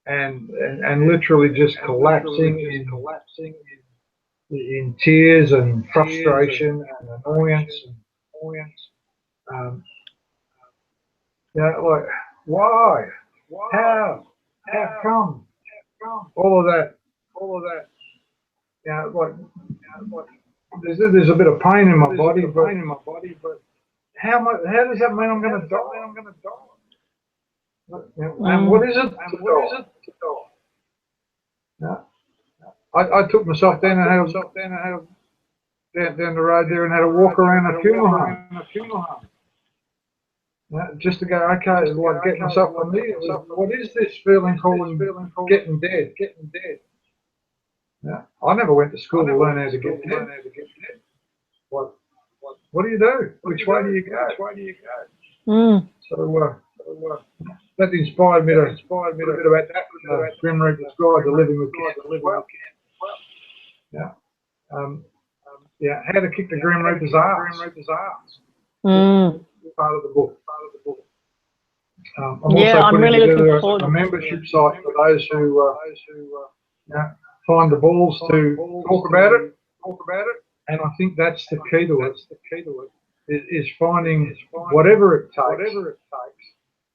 And literally just collapsing in tears and frustration and annoyance. Like, why? How come? All of that. Like, there's a bit of pain in my body, but how does that mean I'm going to die? And what is it to die? I took myself down and had down the road there and had a walk around a funeral home. just to go, okay, like get myself familiar with what is this feeling called getting dead? Yeah, I never went to school to learn how to get dead. What do you do? Which way do you go? So that inspired me to a bit about that. Grim Reaper's Guide to Living with Cancer. Yeah. Yeah, how to kick the Grim Reaper's ass. Part of the book. I'm also putting together a membership site for those who find the balls to talk about it. And I think that's the key to it. Is finding whatever it takes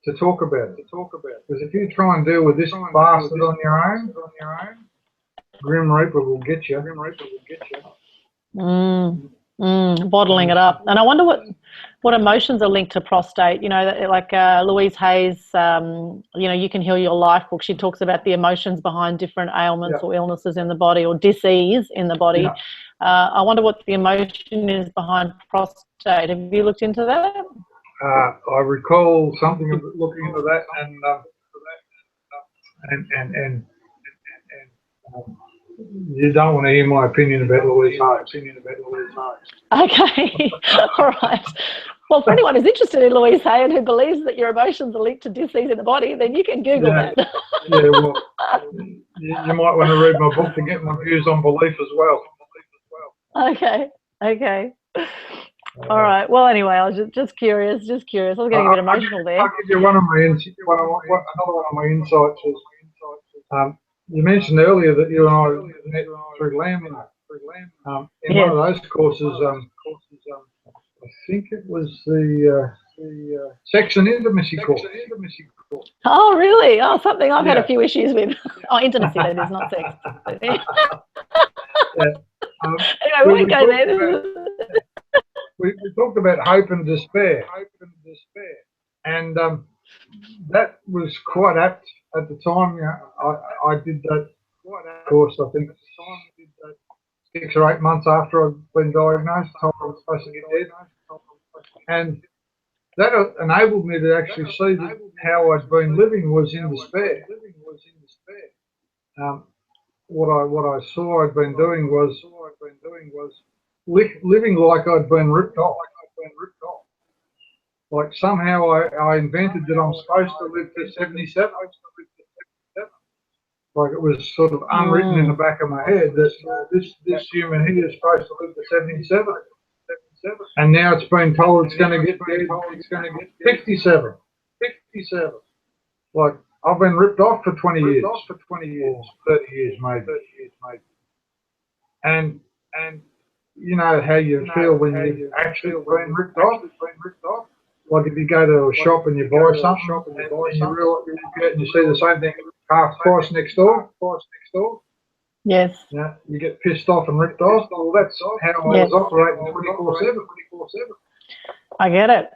to talk about it. Because if you try and deal with this bastard on your own, Grim Reaper will get you. Bottling it up. And I wonder what emotions are linked to prostate. You know, like Louise Hay's, you know, You Can Heal Your Life book. She talks about the emotions behind different ailments or illnesses in the body or disease in the body. I wonder what the emotion is behind prostate. Have you looked into that? I recall something of looking into that, and you don't want to hear my opinion about Louise Hay. Okay, all right. Well, for anyone who's interested in Louise Hay and who believes that your emotions are linked to disease in the body, then you can Google that. Yeah, well, you might want to read my book to get my views on belief as well. Okay. All right. Well, anyway, I was just curious. I was getting a bit emotional there. I'll give you another one of my insights is, you mentioned earlier that you and I met through Lambda. In one of those courses, I think it was the sex and intimacy course. Oh, really? Oh, something I've had a few issues with. Oh, intimacy, that is, not sex. Anyway, we won't go there. We talked about hope and despair. And that was quite apt at the time. I did that course, I think, 6 or 8 months after I'd been diagnosed, told I was supposed to get dead. And that enabled me to actually see that how I'd been living was in despair. What I saw I'd been doing was living like I'd been ripped off. Like somehow I invented that I'm supposed to live to 77. Like it was sort of unwritten in the back of my head that this human here is supposed to live to 77. And now it's been told it's going to get 57. Like I've been ripped off for 20 years, or 30 years maybe. And you know how you feel when you've actually been ripped off. Like if you go to a shop and you buy something and you look at and you see the same thing half price next door. Yes. Yeah, you get pissed off and ripped off. Well, that's how I was operating 24/7. I get it.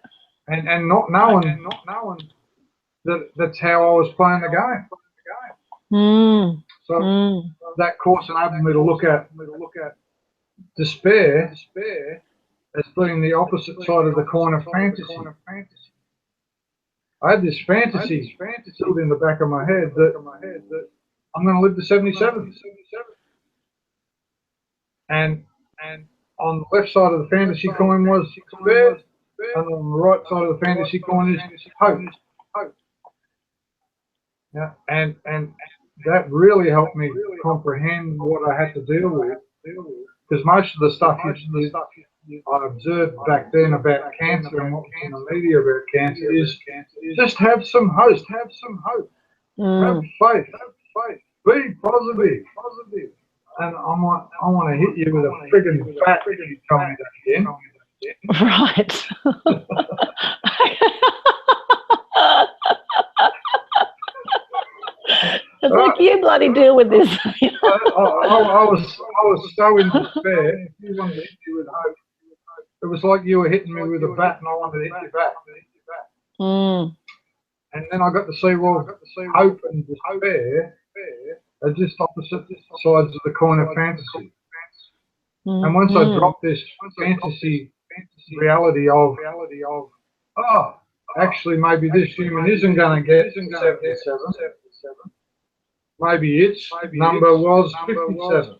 And not knowing that's how I was playing the game. So that course enabled me to look at despair as being the opposite side of the coin of fantasy. I had this fantasy built in the back of my head that I'm going to live to 77. And on the left side of the fantasy coin was despair, and on the right side of the fantasy coin is hope. Yeah, and that really helped me comprehend what I had to deal with, because most of the stuff I observed back then about cancer and what was in the media about cancer is just have some hope, have faith, be positive. And I want to hit you with a friggin' bat if you tell me that again. Right. It's like you bloody deal with this. I was so in despair. If you wanted to hit me with hope, it was like you were hitting me with a bat and I wanted to hit you back. And then I got to see, well, hope and despair are just opposite sides of the coin of fantasy. And once I dropped this fantasy reality of, actually maybe this human isn't going to get 77. Maybe its number was 57,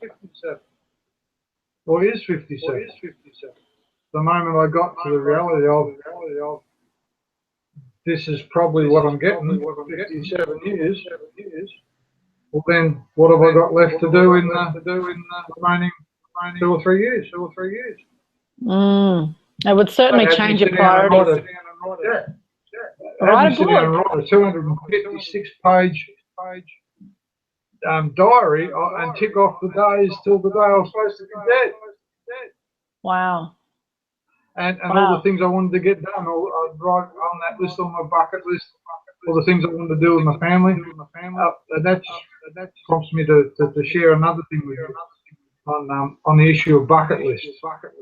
or is 57. The moment I got to the reality of this is probably what I'm getting, 57 years, well then what have I got left to do in the remaining 2 or 3 years? It would certainly change your priorities. Write a book. Write a 256-page diary and tick off the days till the day I was supposed to be dead. Wow. And all the things I wanted to get done, I'd write on that list, on my bucket list, all the things I wanted to do with my family. And that prompts me to share another thing with you on the issue of bucket lists,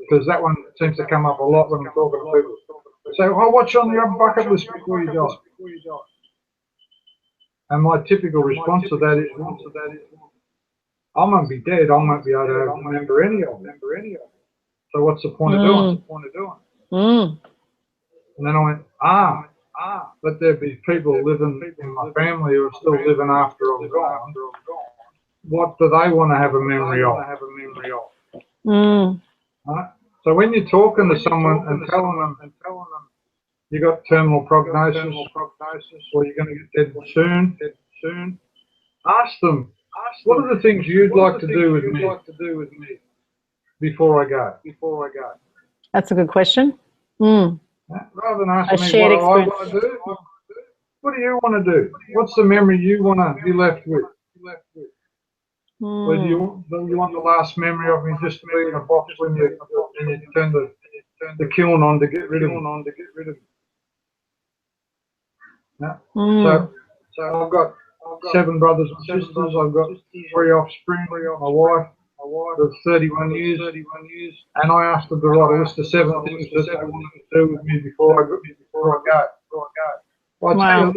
because that one seems to come up a lot when I'm talking to people. So, what's on your bucket list before you die? And my typical response to that is, I'm going to be dead. I won't be able to remember any of them. So what's the point of doing? And then I went, but there'd be people living in my family who are still living after I'm gone. What do they want to have a memory of? Right? So when you're talking to someone and telling them you got terminal prognosis, or you're going to get dead soon, ask them, what are the things you'd like to do with me before I go? That's a good question. Rather than asking me what I want to do, what do you want to do? What's the memory you want to be left with? Whether you want the last memory of me just to be in a box when you turn the kiln on to get rid of it. Yeah. So I've got 7 brothers and sisters. I've got 3 offspring. My wife for 31 years, and I asked them to write a list of 7 things that they wanted to do with me before I go. Well, I tell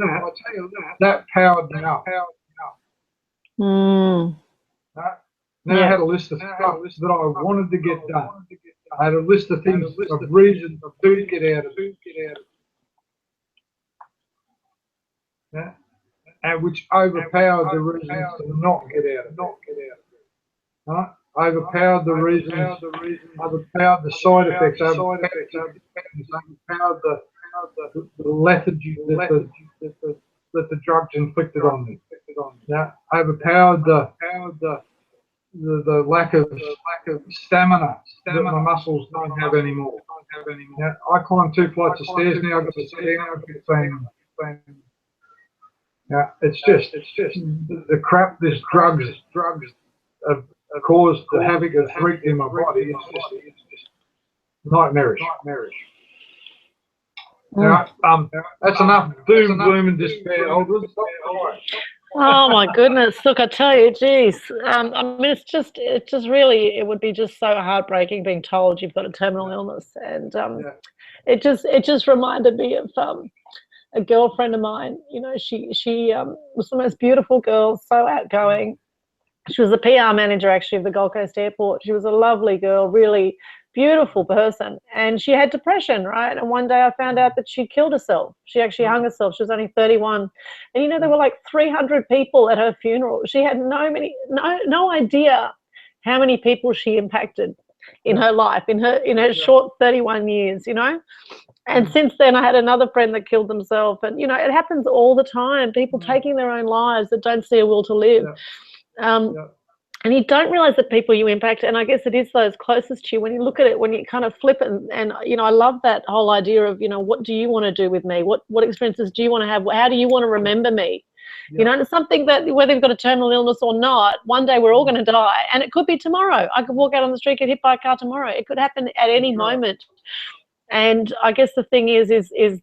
you that powered me up. Now I had a list of stuff that I wanted to get done. I had a list of things, of reasons to get out of it. Yeah. And which overpowered the reasons to not get out of it. Right? Overpowered the reasons, overpowered the side effects, overpowered the lethargy that the drugs inflicted on me. Yeah, overpowered the lack of stamina that my muscles don't have anymore. Yeah, I climb 2 flights of stairs now. I've got to sit down. Yeah, it's just the crap this drugs have caused, the havoc it's wreaked in my body. It's just nightmarish. Now, that's enough doom, gloom, and despair, Aldwyn. Oh my goodness! Look, I tell you, geez. I mean, it's just really, it would be just so heartbreaking being told you've got a terminal illness, and it just reminded me of a girlfriend of mine. You know, she was the most beautiful girl, so outgoing. She was the PR manager actually of the Gold Coast Airport. She was a lovely girl, really beautiful person, and she had depression, right? And one day I found out that she killed herself. She actually hung herself. She was only 31, and you know, there were like 300 people at her funeral. She had no idea how many people she impacted in her life, in her short 31 years, you know. And since then, I had another friend that killed themselves, and you know, it happens all the time. People taking their own lives that don't see a will to live. And you don't realize the people you impact, and I guess it is those closest to you. When you look at it, when you kind of flip it, and you know, I love that whole idea of, you know, what do you want to do with me? What experiences do you want to have? How do you want to remember me? You know, and it's something that whether you've got a terminal illness or not, one day we're all going to die, and it could be tomorrow. I could walk out on the street, get hit by a car tomorrow. It could happen at any moment. And I guess the thing is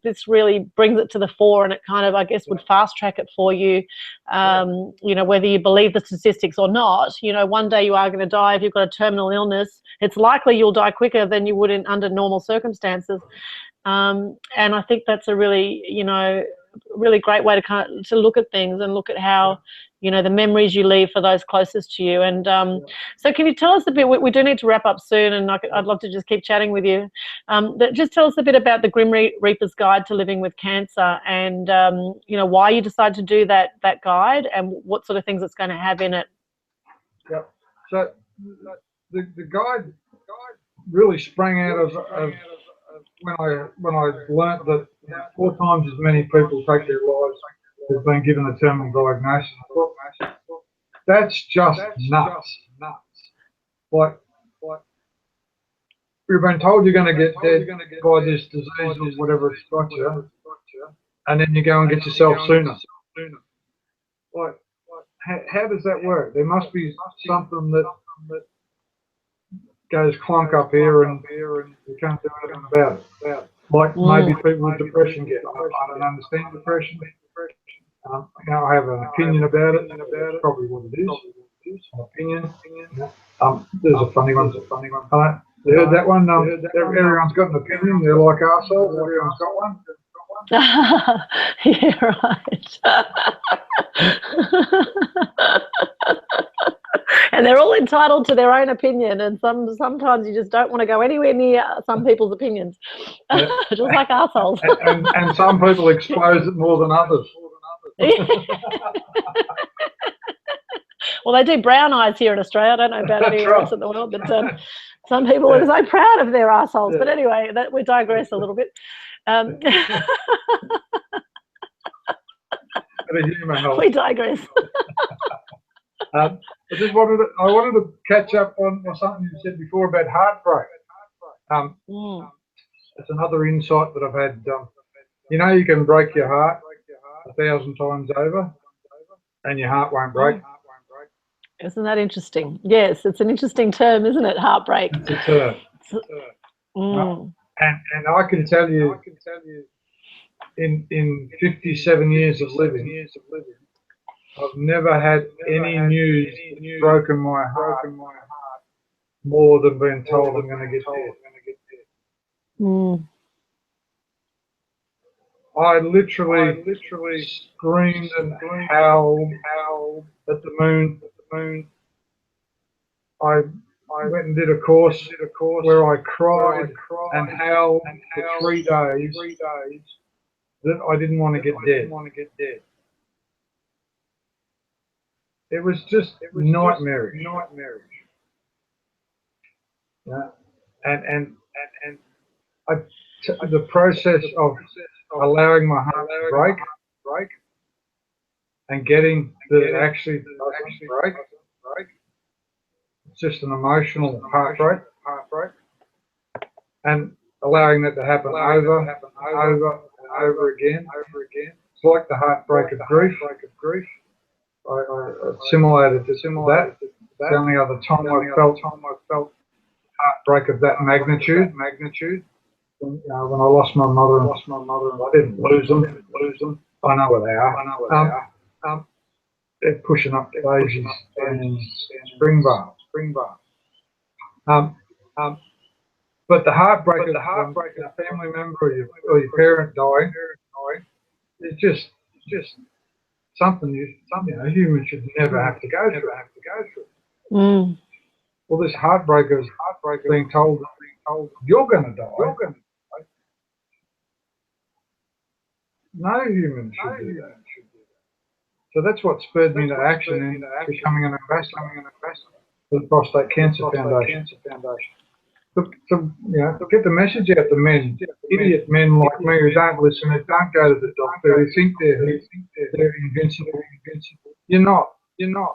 this really brings it to the fore, and it kind of, I guess, would fast track it for you. You know, whether you believe the statistics or not, you know, one day you are going to die. If you've got a terminal illness, it's likely you'll die quicker than you would under normal circumstances. And I think that's a really, you know, really great way to look at things and look at how, you know, the memories you leave for those closest to you. And so can you tell us a bit, we do need to wrap up soon, and I'd love to just keep chatting with you. Just tell us a bit about the Grim Reaper's Guide to Living with Cancer, and, you know, why you decided to do that guide, and what sort of things it's going to have in it. Yep. So the guide really sprang out of when I learnt that 4 times as many people take their lives who've been given a terminal diagnosis. I thought, that's just nuts. Like you've been told you're going to get dead by this disease or whatever it's got you, and then you go and get yourself sooner. Like, how does that work? There must be something that goes clunk up here and you can't do anything about it. Like maybe people with depression get. I don't understand depression. You know, I have an opinion about it. That's probably what it is. An opinion. There's a funny one. You heard that one? Everyone's got an opinion. They're like arseholes. Everyone's got one. Yeah, right. And they're all entitled to their own opinion, and sometimes you just don't want to go anywhere near some people's opinions. Yeah. Just like assholes. and some people expose it more than others. Well, they do brown eyes here in Australia. I don't know about anywhere else in the world, but some people are so proud of their assholes. But anyway, we digress a little bit. We digress. I wanted to catch up on something you said before about heartbreak. It's another insight that I've had. You know, you can break your heart 1,000 times over, and your heart won't break. Isn't that interesting? Yes, it's an interesting term, isn't it? Heartbreak. It's a term. And I can tell you, in 57 years of living, I've never had any news that's broken my heart more than being told I'm going to get dead. I literally screamed and howled at the moon. I went and did a course where I cried and howled for 3 days that I didn't want to get dead. It was just nightmarish. Yeah. And the process of allowing my heart to break and getting that it actually doesn't break. It's just an emotional heartbreak. And allowing that to happen over and over again. It's like the heartbreak of grief. I assimilated to that. The only other time I felt heartbreak of that magnitude. When I lost my mother, and I didn't lose them. I know where they are. They're pushing up daisies and spring bar. But the heartbreak of a family member or your parent dying is just something humans should never have to go through. Well, this heartbreak is being told you're going to die. No human should do that. So that's what spurred me to action in becoming an ambassador for the Prostate Cancer Foundation. To get the message out to men, idiot men like me who don't listen, who don't go to the doctor, who think they're invincible. You're not.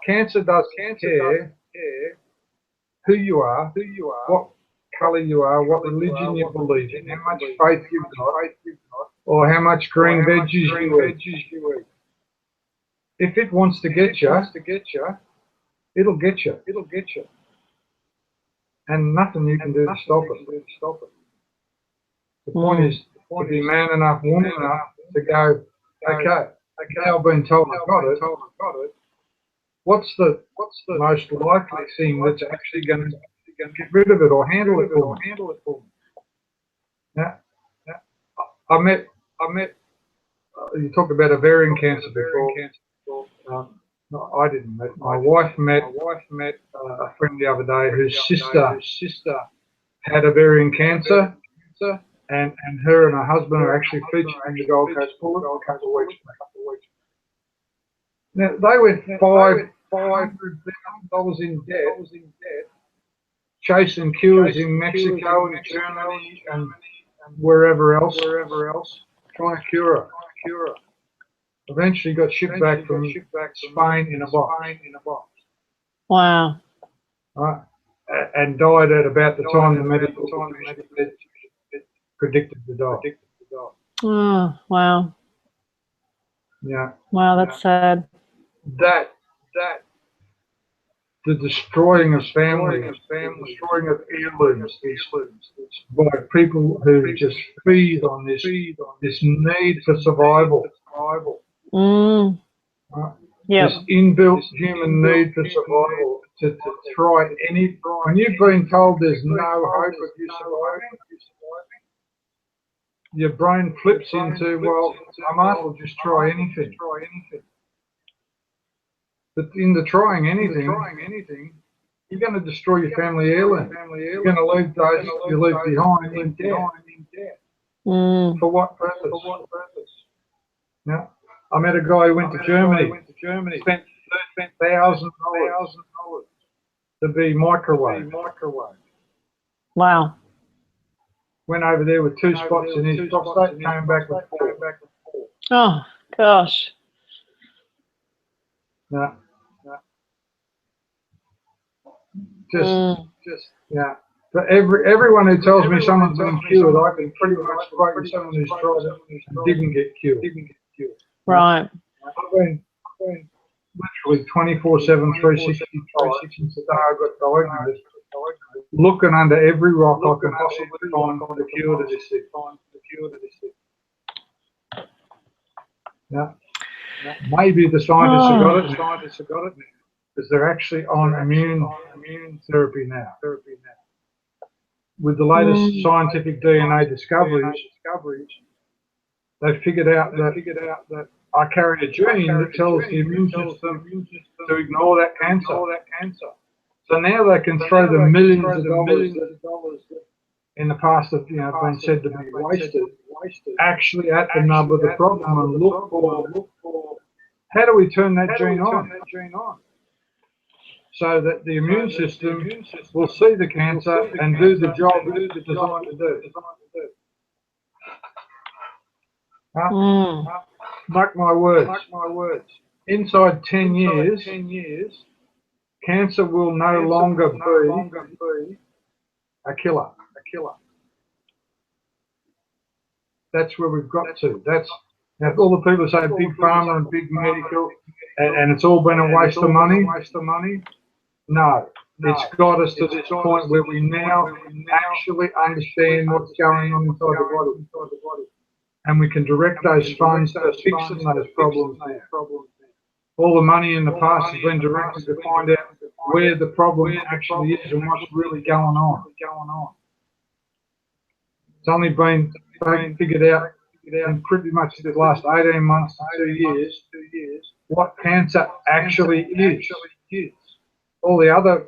Cancer doesn't care who you are, what colour you are, what religion you believe in, how much faith you've got, or how much green veggies you eat. If it wants to get you, it'll get you. And nothing you can do to stop it. The point is to be man enough, woman enough to go, okay, I've been told I've got it. What's the most likely thing that's actually going to get rid of it or handle it for me? Yeah. I met. You talked about ovarian cancer before. No, I didn't meet. My wife met a friend the other day whose sister had ovarian cancer, and her and her husband are actually featured in the Gold Coast Bulletin a couple of weeks back. Now they went $500,000 in debt, chasing cures in Mexico and Germany and wherever else, trying to cure her. Eventually got shipped back from Spain in a box. Wow. Right. And died at about the time the medical predicted to die. Oh, wow. Yeah. Wow, that's sad. That the destroying of families, the destroying of heirlooms, by people who just feed on this need for survival. Right? Yeah. This inbuilt human need for survival to try any. When you've been told there's no hope of you surviving, your brain flips into, well, I might as well just try anything. But in the trying anything, you're going to destroy your family heirloom. You're going to leave those you leave behind in debt. For what purpose? Now, I met a guy who went to Germany, spent $1,000 to be microwaved. Wow. Went over there with 2 spots in his prostate, came back with 4. Oh, gosh. No. Just yeah. For everyone who tells me someone's been cured, I can pretty much quote you someone who's tried it and didn't get cured. Right. I've been literally 24/7, 365 since the day I got diagnosed, looking under every rock I can possibly find the cure to this thing. Yeah. Maybe the scientists have got it, because they're actually on immune therapy now. With the latest scientific DNA discoveries, they figured out that I carry a gene that tells the immune system to ignore that cancer. So now they can throw the millions of dollars that in the past have been said to be wasted, actually at the nub of the problem and look for how do we turn that gene on? So that the immune system will see the cancer and do the job it's designed to do. Mark my words. Inside 10 years, cancer will no longer be a killer. That's where we've got to. Now all the people say big pharma and big medical, and it's all been a waste of money. No, it's got us to this point where we now actually understand what's going on inside the body, and we can direct those funds to fixing those problems there. All the money in the past has been directed to find out where the problem actually is and what's really going on. It's only been figured out in pretty much the last 18 months to 2 years what cancer actually is. All the other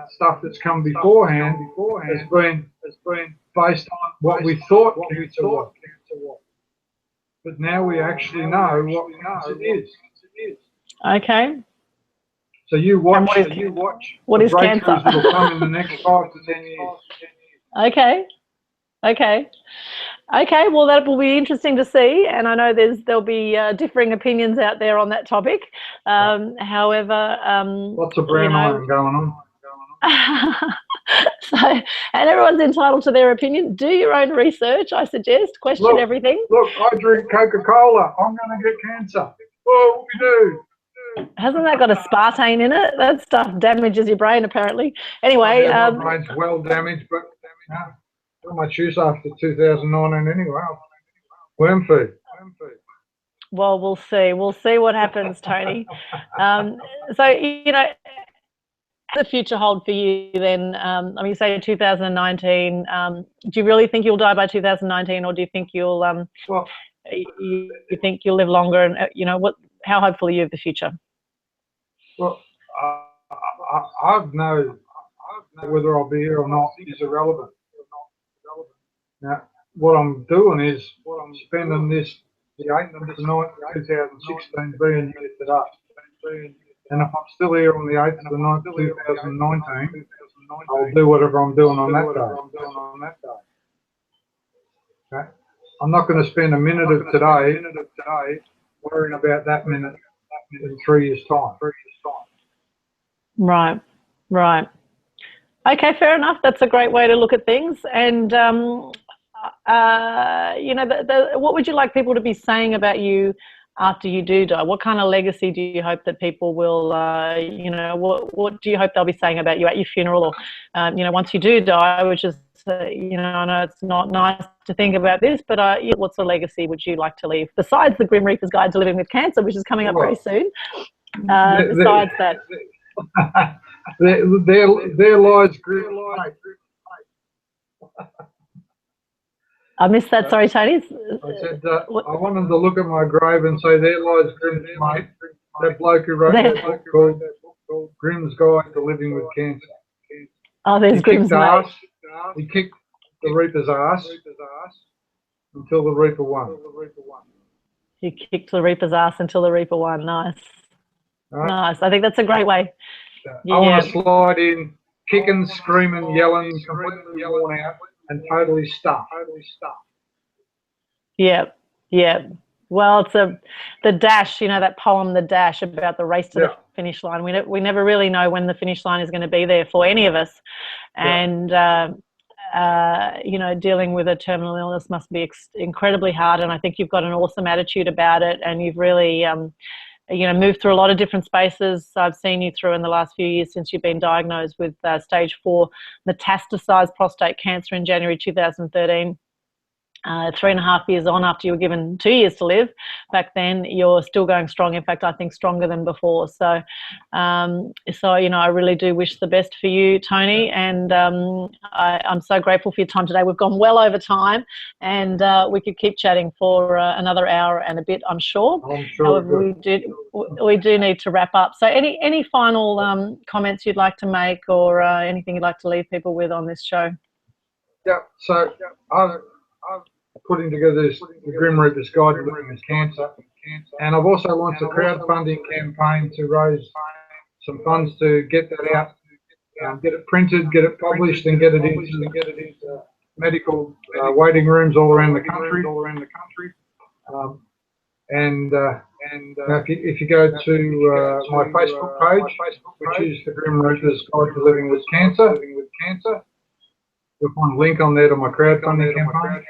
stuff that's come beforehand has been based on what we thought cancer was. But now we actually know what cancer is. Okay. So you watch what is cancer that will come in the next 5 to 10 years. Okay, well, that will be interesting to see, and I know there'll be differing opinions out there on that topic. However, lots of brown iron going on. So, and everyone's entitled to their opinion. Do your own research, I suggest. Question everything. Look, I drink Coca-Cola. I'm going to get cancer. Well, what we do? Hasn't that got aspartame in it? That stuff damages your brain, apparently. Anyway, my brain's well damaged, but not much use after 2019 anyway. Worm food. Well, we'll see. We'll see what happens, Tony. So, the future hold for you then? I mean, you say 2019. Do you really think you'll die by 2019, or do you think you'll you think you'll live longer? And how hopeful are you of the future? Well, I've no whether I'll be here or not is irrelevant. Now, what I'm doing is spending the 8th of the 9th, 2016 being here today. And if I'm still here on the 8th of the 9th, 2019, I'll do whatever I'm doing on that day. Okay? I'm not going to spend a minute of today worrying about that minute in 3 years' time. Right, right. Okay, fair enough. That's a great way to look at things. And, you know, what would you like people to be saying about you after you do die? What kind of legacy do you hope that people will, you know, what do you hope they'll be saying about you at your funeral or, you know, once you do die, which is, you know, I know it's not nice to think about this, but what sort of legacy would you like to leave besides the Grim Reaper's Guide to Living with Cancer, which is coming up very soon? Besides that. There lies grim. I missed that. Sorry, Tony. I said I want them to look at my grave and say, "There lies Grim's mate." That bloke who wrote that book called "Grim's Guide to Living with Cancer." Oh, there's Grim's mate. He kicked the Reaper's ass until the Reaper won. He kicked the Reaper's ass until the Reaper won. Nice, nice. I think that's a great way. I want to slide in, kicking, screaming, yelling, completely worn out, and totally stuffed. Yeah, yeah. Well, it's the dash. You know that poem, "The Dash," about the race to the finish line. We never really know when the finish line is going to be there for any of us, and you know, dealing with a terminal illness must be incredibly hard. And I think you've got an awesome attitude about it, and you've really you know, moved through a lot of different spaces. I've seen you through in the last few years since you've been diagnosed with stage 4 metastasized prostate cancer in January 2013. 3.5 years on after you were given 2 years to live. Back then, you're still going strong. In fact, I think stronger than before. So, so you know, I really do wish the best for you, Tony. And I'm so grateful for your time today. We've gone well over time, and we could keep chatting for another hour and a bit, I'm sure. However, we do need to wrap up. So, any final comments you'd like to make, or anything you'd like to leave people with on this show? Yeah. So I'm putting together the Grim Reaper's Guide to Living with Cancer, and I've also launched a crowdfunding campaign to raise some funds to get that out, get it printed, get it published, and get it into medical waiting rooms all around the country. If you go to my Facebook page, which is the Grim Reaper's Guide to Living with Cancer, you'll find a link on there to my crowdfunding campaign,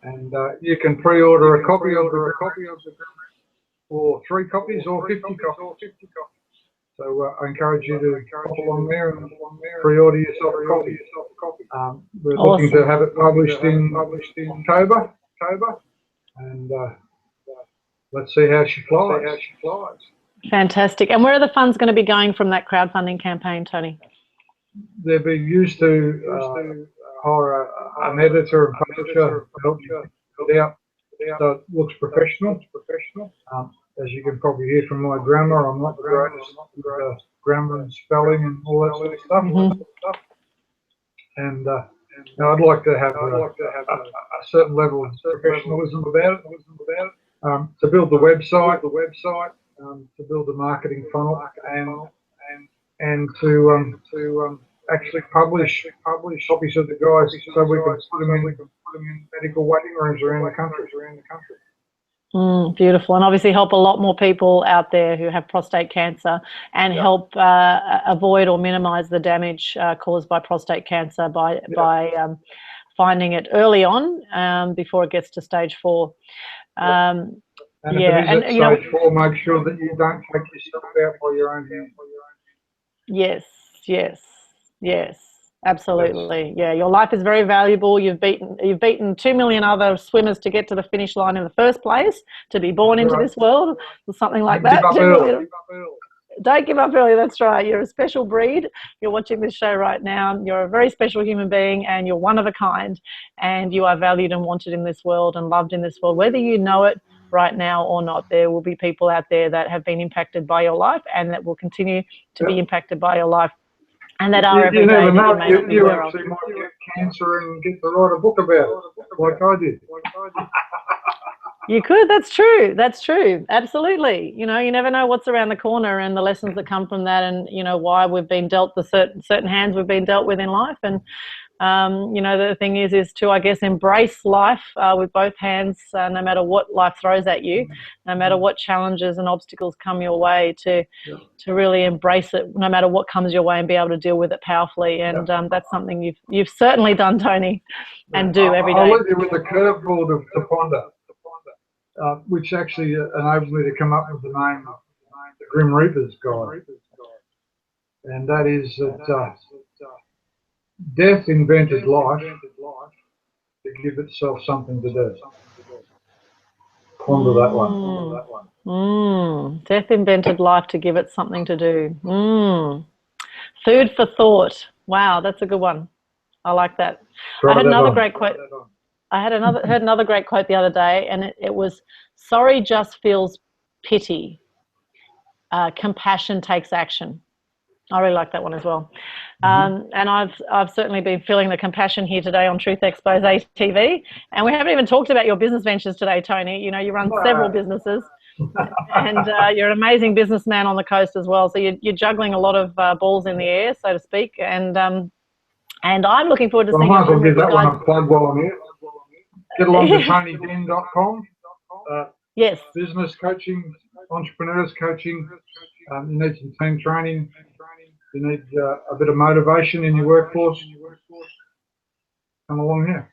and you can pre-order a copy of the or 3 copies or 50 copies. So I encourage you to hop along there and pre-order yourself a copy. We're looking to have it published in October, and let's see how she flies. Fantastic. And where are the funds going to be going from that crowdfunding campaign, Tony? They'll be used to hire an editor and publisher to help you put it out so it looks professional. As you can probably hear from my grammar, I'm not the greatest with grammar and spelling and all that sort of stuff. And I'd like to have a certain level of professionalism about it. To build the website, to build the marketing funnel, and to actually publish copies of the guides so we can put them in medical waiting rooms around the country. Beautiful, and obviously help a lot more people out there who have prostate cancer, and help avoid or minimise the damage caused by prostate cancer by finding it early on before it gets to stage 4. And if it is at stage 4, make sure that you don't take yourself out by your own hand. Yes, absolutely. Yeah, your life is very valuable. You've beaten 2 million other swimmers to get to the finish line in the first place, to be born into this world, or something like that. Don't give up early. That's right. You're a special breed. You're watching this show right now. You're a very special human being, and you're one of a kind, and you are valued and wanted in this world and loved in this world, whether you know it right now or not. There will be people out there that have been impacted by your life and that will continue to be impacted by your life, and that are every day that you may not be aware of. You actually might get cancer and get to write a book about it, like I did. You could. That's true. That's true. Absolutely. You know, you never know what's around the corner and the lessons that come from that, and you know why we've been dealt the certain hands we've been dealt with in life. And you know, the thing is to, I guess, embrace life with both hands, no matter what life throws at you, no matter what challenges and obstacles come your way, to really embrace it, no matter what comes your way, and be able to deal with it powerfully. And that's something you've certainly done, Tony, and do every day. I'll leave you with the curveball of to ponder, which actually enabled me to come up with the name, the Grim Reaper's Guide, and that is that. Death invented life to give itself something to do. Ponder that one. Death invented life to give it something to do. Food for thought. Wow, that's a good one. I like that. I had another great quote. Heard another great quote the other day, and it was, "Sorry just feels pity. Compassion takes action." I really like that one as well. And I've certainly been feeling the compassion here today on Truth Xpose TV. And we haven't even talked about your business ventures today, Tony. You know, you run several businesses, and you're an amazing businessman on the coast as well. So you're juggling a lot of balls in the air, so to speak. And I'm looking forward to seeing. I might as well give that one a plug while I'm here. Get along to TonyDehn.com. Yes. Business coaching, entrepreneurs coaching. You need some team training. You need a bit of motivation in your workforce. Come along here.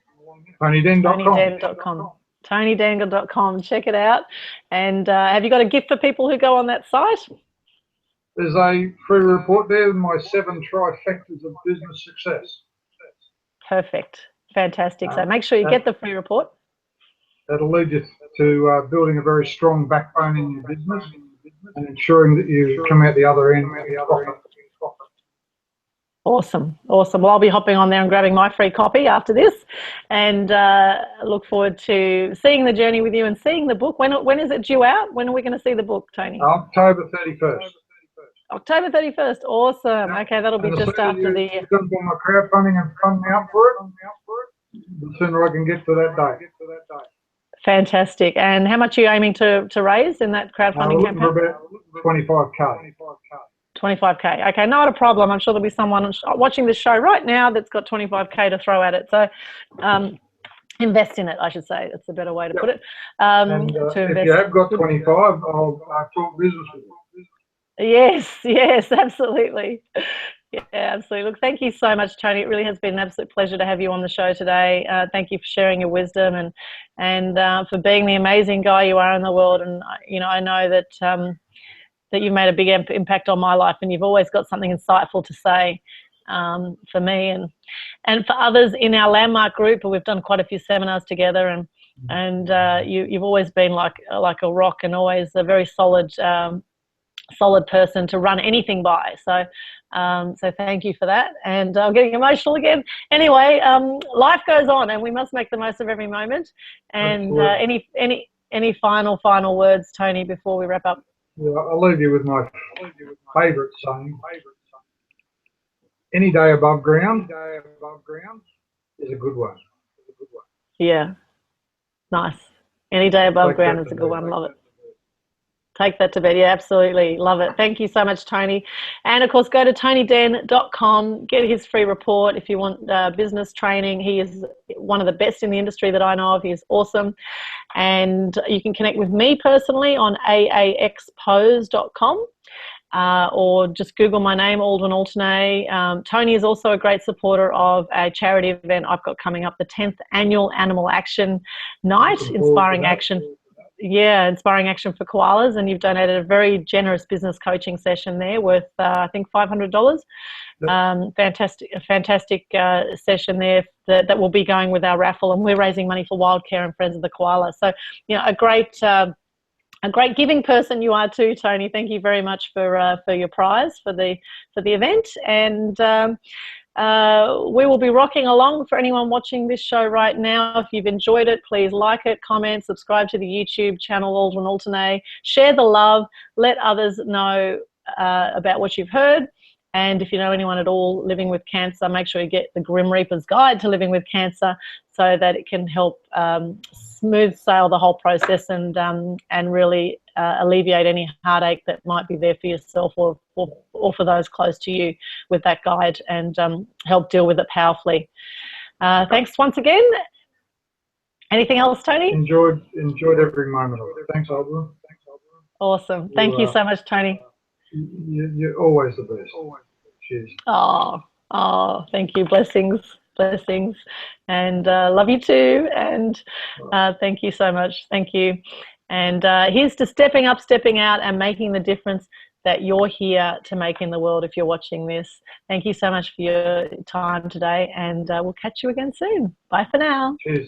TonyDehn.com. TonyDehn.com. Check it out. And have you got a gift for people who go on that site? There's a free report there with my 7 trifectas of business success. Perfect. Fantastic. So make sure you get the free report. That'll lead you to building a very strong backbone in your business and ensuring that you come out the other end with profit. Awesome. Awesome. Well, I'll be hopping on there and grabbing my free copy after this, and look forward to seeing the journey with you and seeing the book. When is it due out? When are we going to see the book, Tony? October 31st. October 31st. Awesome. Okay, that'll be just after the... Jump on my crowdfunding and fund me up for it, the sooner I can get to that day. Fantastic. And how much are you aiming to raise in that crowdfunding campaign? About 25K. 25K. Okay, not a problem. I'm sure there'll be someone watching this show right now that's got 25K to throw at it. So invest in it, I should say. That's a better way to put it. If you have got 25, I'll talk business with you. Yes, absolutely. Yeah, absolutely. Look, thank you so much, Tony. It really has been an absolute pleasure to have you on the show today. Thank you for sharing your wisdom and for being the amazing guy you are in the world. And you know, I know that that you've made a big impact on my life, and you've always got something insightful to say for me and for others in our landmark group. We've done quite a few seminars together, and you've always been like a rock, and always a very solid person to run anything by. So thank you for that. And I'm getting emotional again. Anyway, life goes on, and we must make the most of every moment. And any final words, Tony, before we wrap up? Yeah, I'll leave you with my favourite saying. Any day above ground is a good one. Yeah, nice. Any day above ground is a good one. Love it. Take that to bed. Yeah, absolutely. Love it. Thank you so much, Tony. And, of course, go to TonyDehn.com. Get his free report if you want business training. He is one of the best in the industry that I know of. He is awesome. And you can connect with me personally on aaxpose.com or just Google my name, Aldwyn Altuney. Tony is also a great supporter of a charity event I've got coming up, the 10th Annual Animal Action Night, Inspiring Action. Yeah, Inspiring Action for Koalas, and you've donated a very generous business coaching session there worth, I think, $500. A fantastic session there that will be going with our raffle, and we're raising money for Wildcare and Friends of the Koala. So, you know, a great giving person you are too, Tony. Thank you very much for your prize for the event, and we will be rocking along. For anyone watching this show right now, if you've enjoyed it, please like it, comment, subscribe to the YouTube channel Aldwyn Altuney, share the love, let others know about what you've heard. And if you know anyone at all living with cancer, make sure you get the Grim Reaper's Guide to Living with Cancer so that it can help smooth sail the whole process and really alleviate any heartache that might be there for yourself or for those close to you with that guide, and help deal with it powerfully. Thanks once again. Anything else, Tony? Enjoyed every moment of it. Thanks, Aldwyn. Awesome. Thank you so much, Tony. You're always the best. Cheers. Oh, thank you. Blessings. And love you too. And thank you so much. Thank you. And here's to stepping up, stepping out, and making the difference that you're here to make in the world if you're watching this. Thank you so much for your time today, and we'll catch you again soon. Bye for now. Cheers.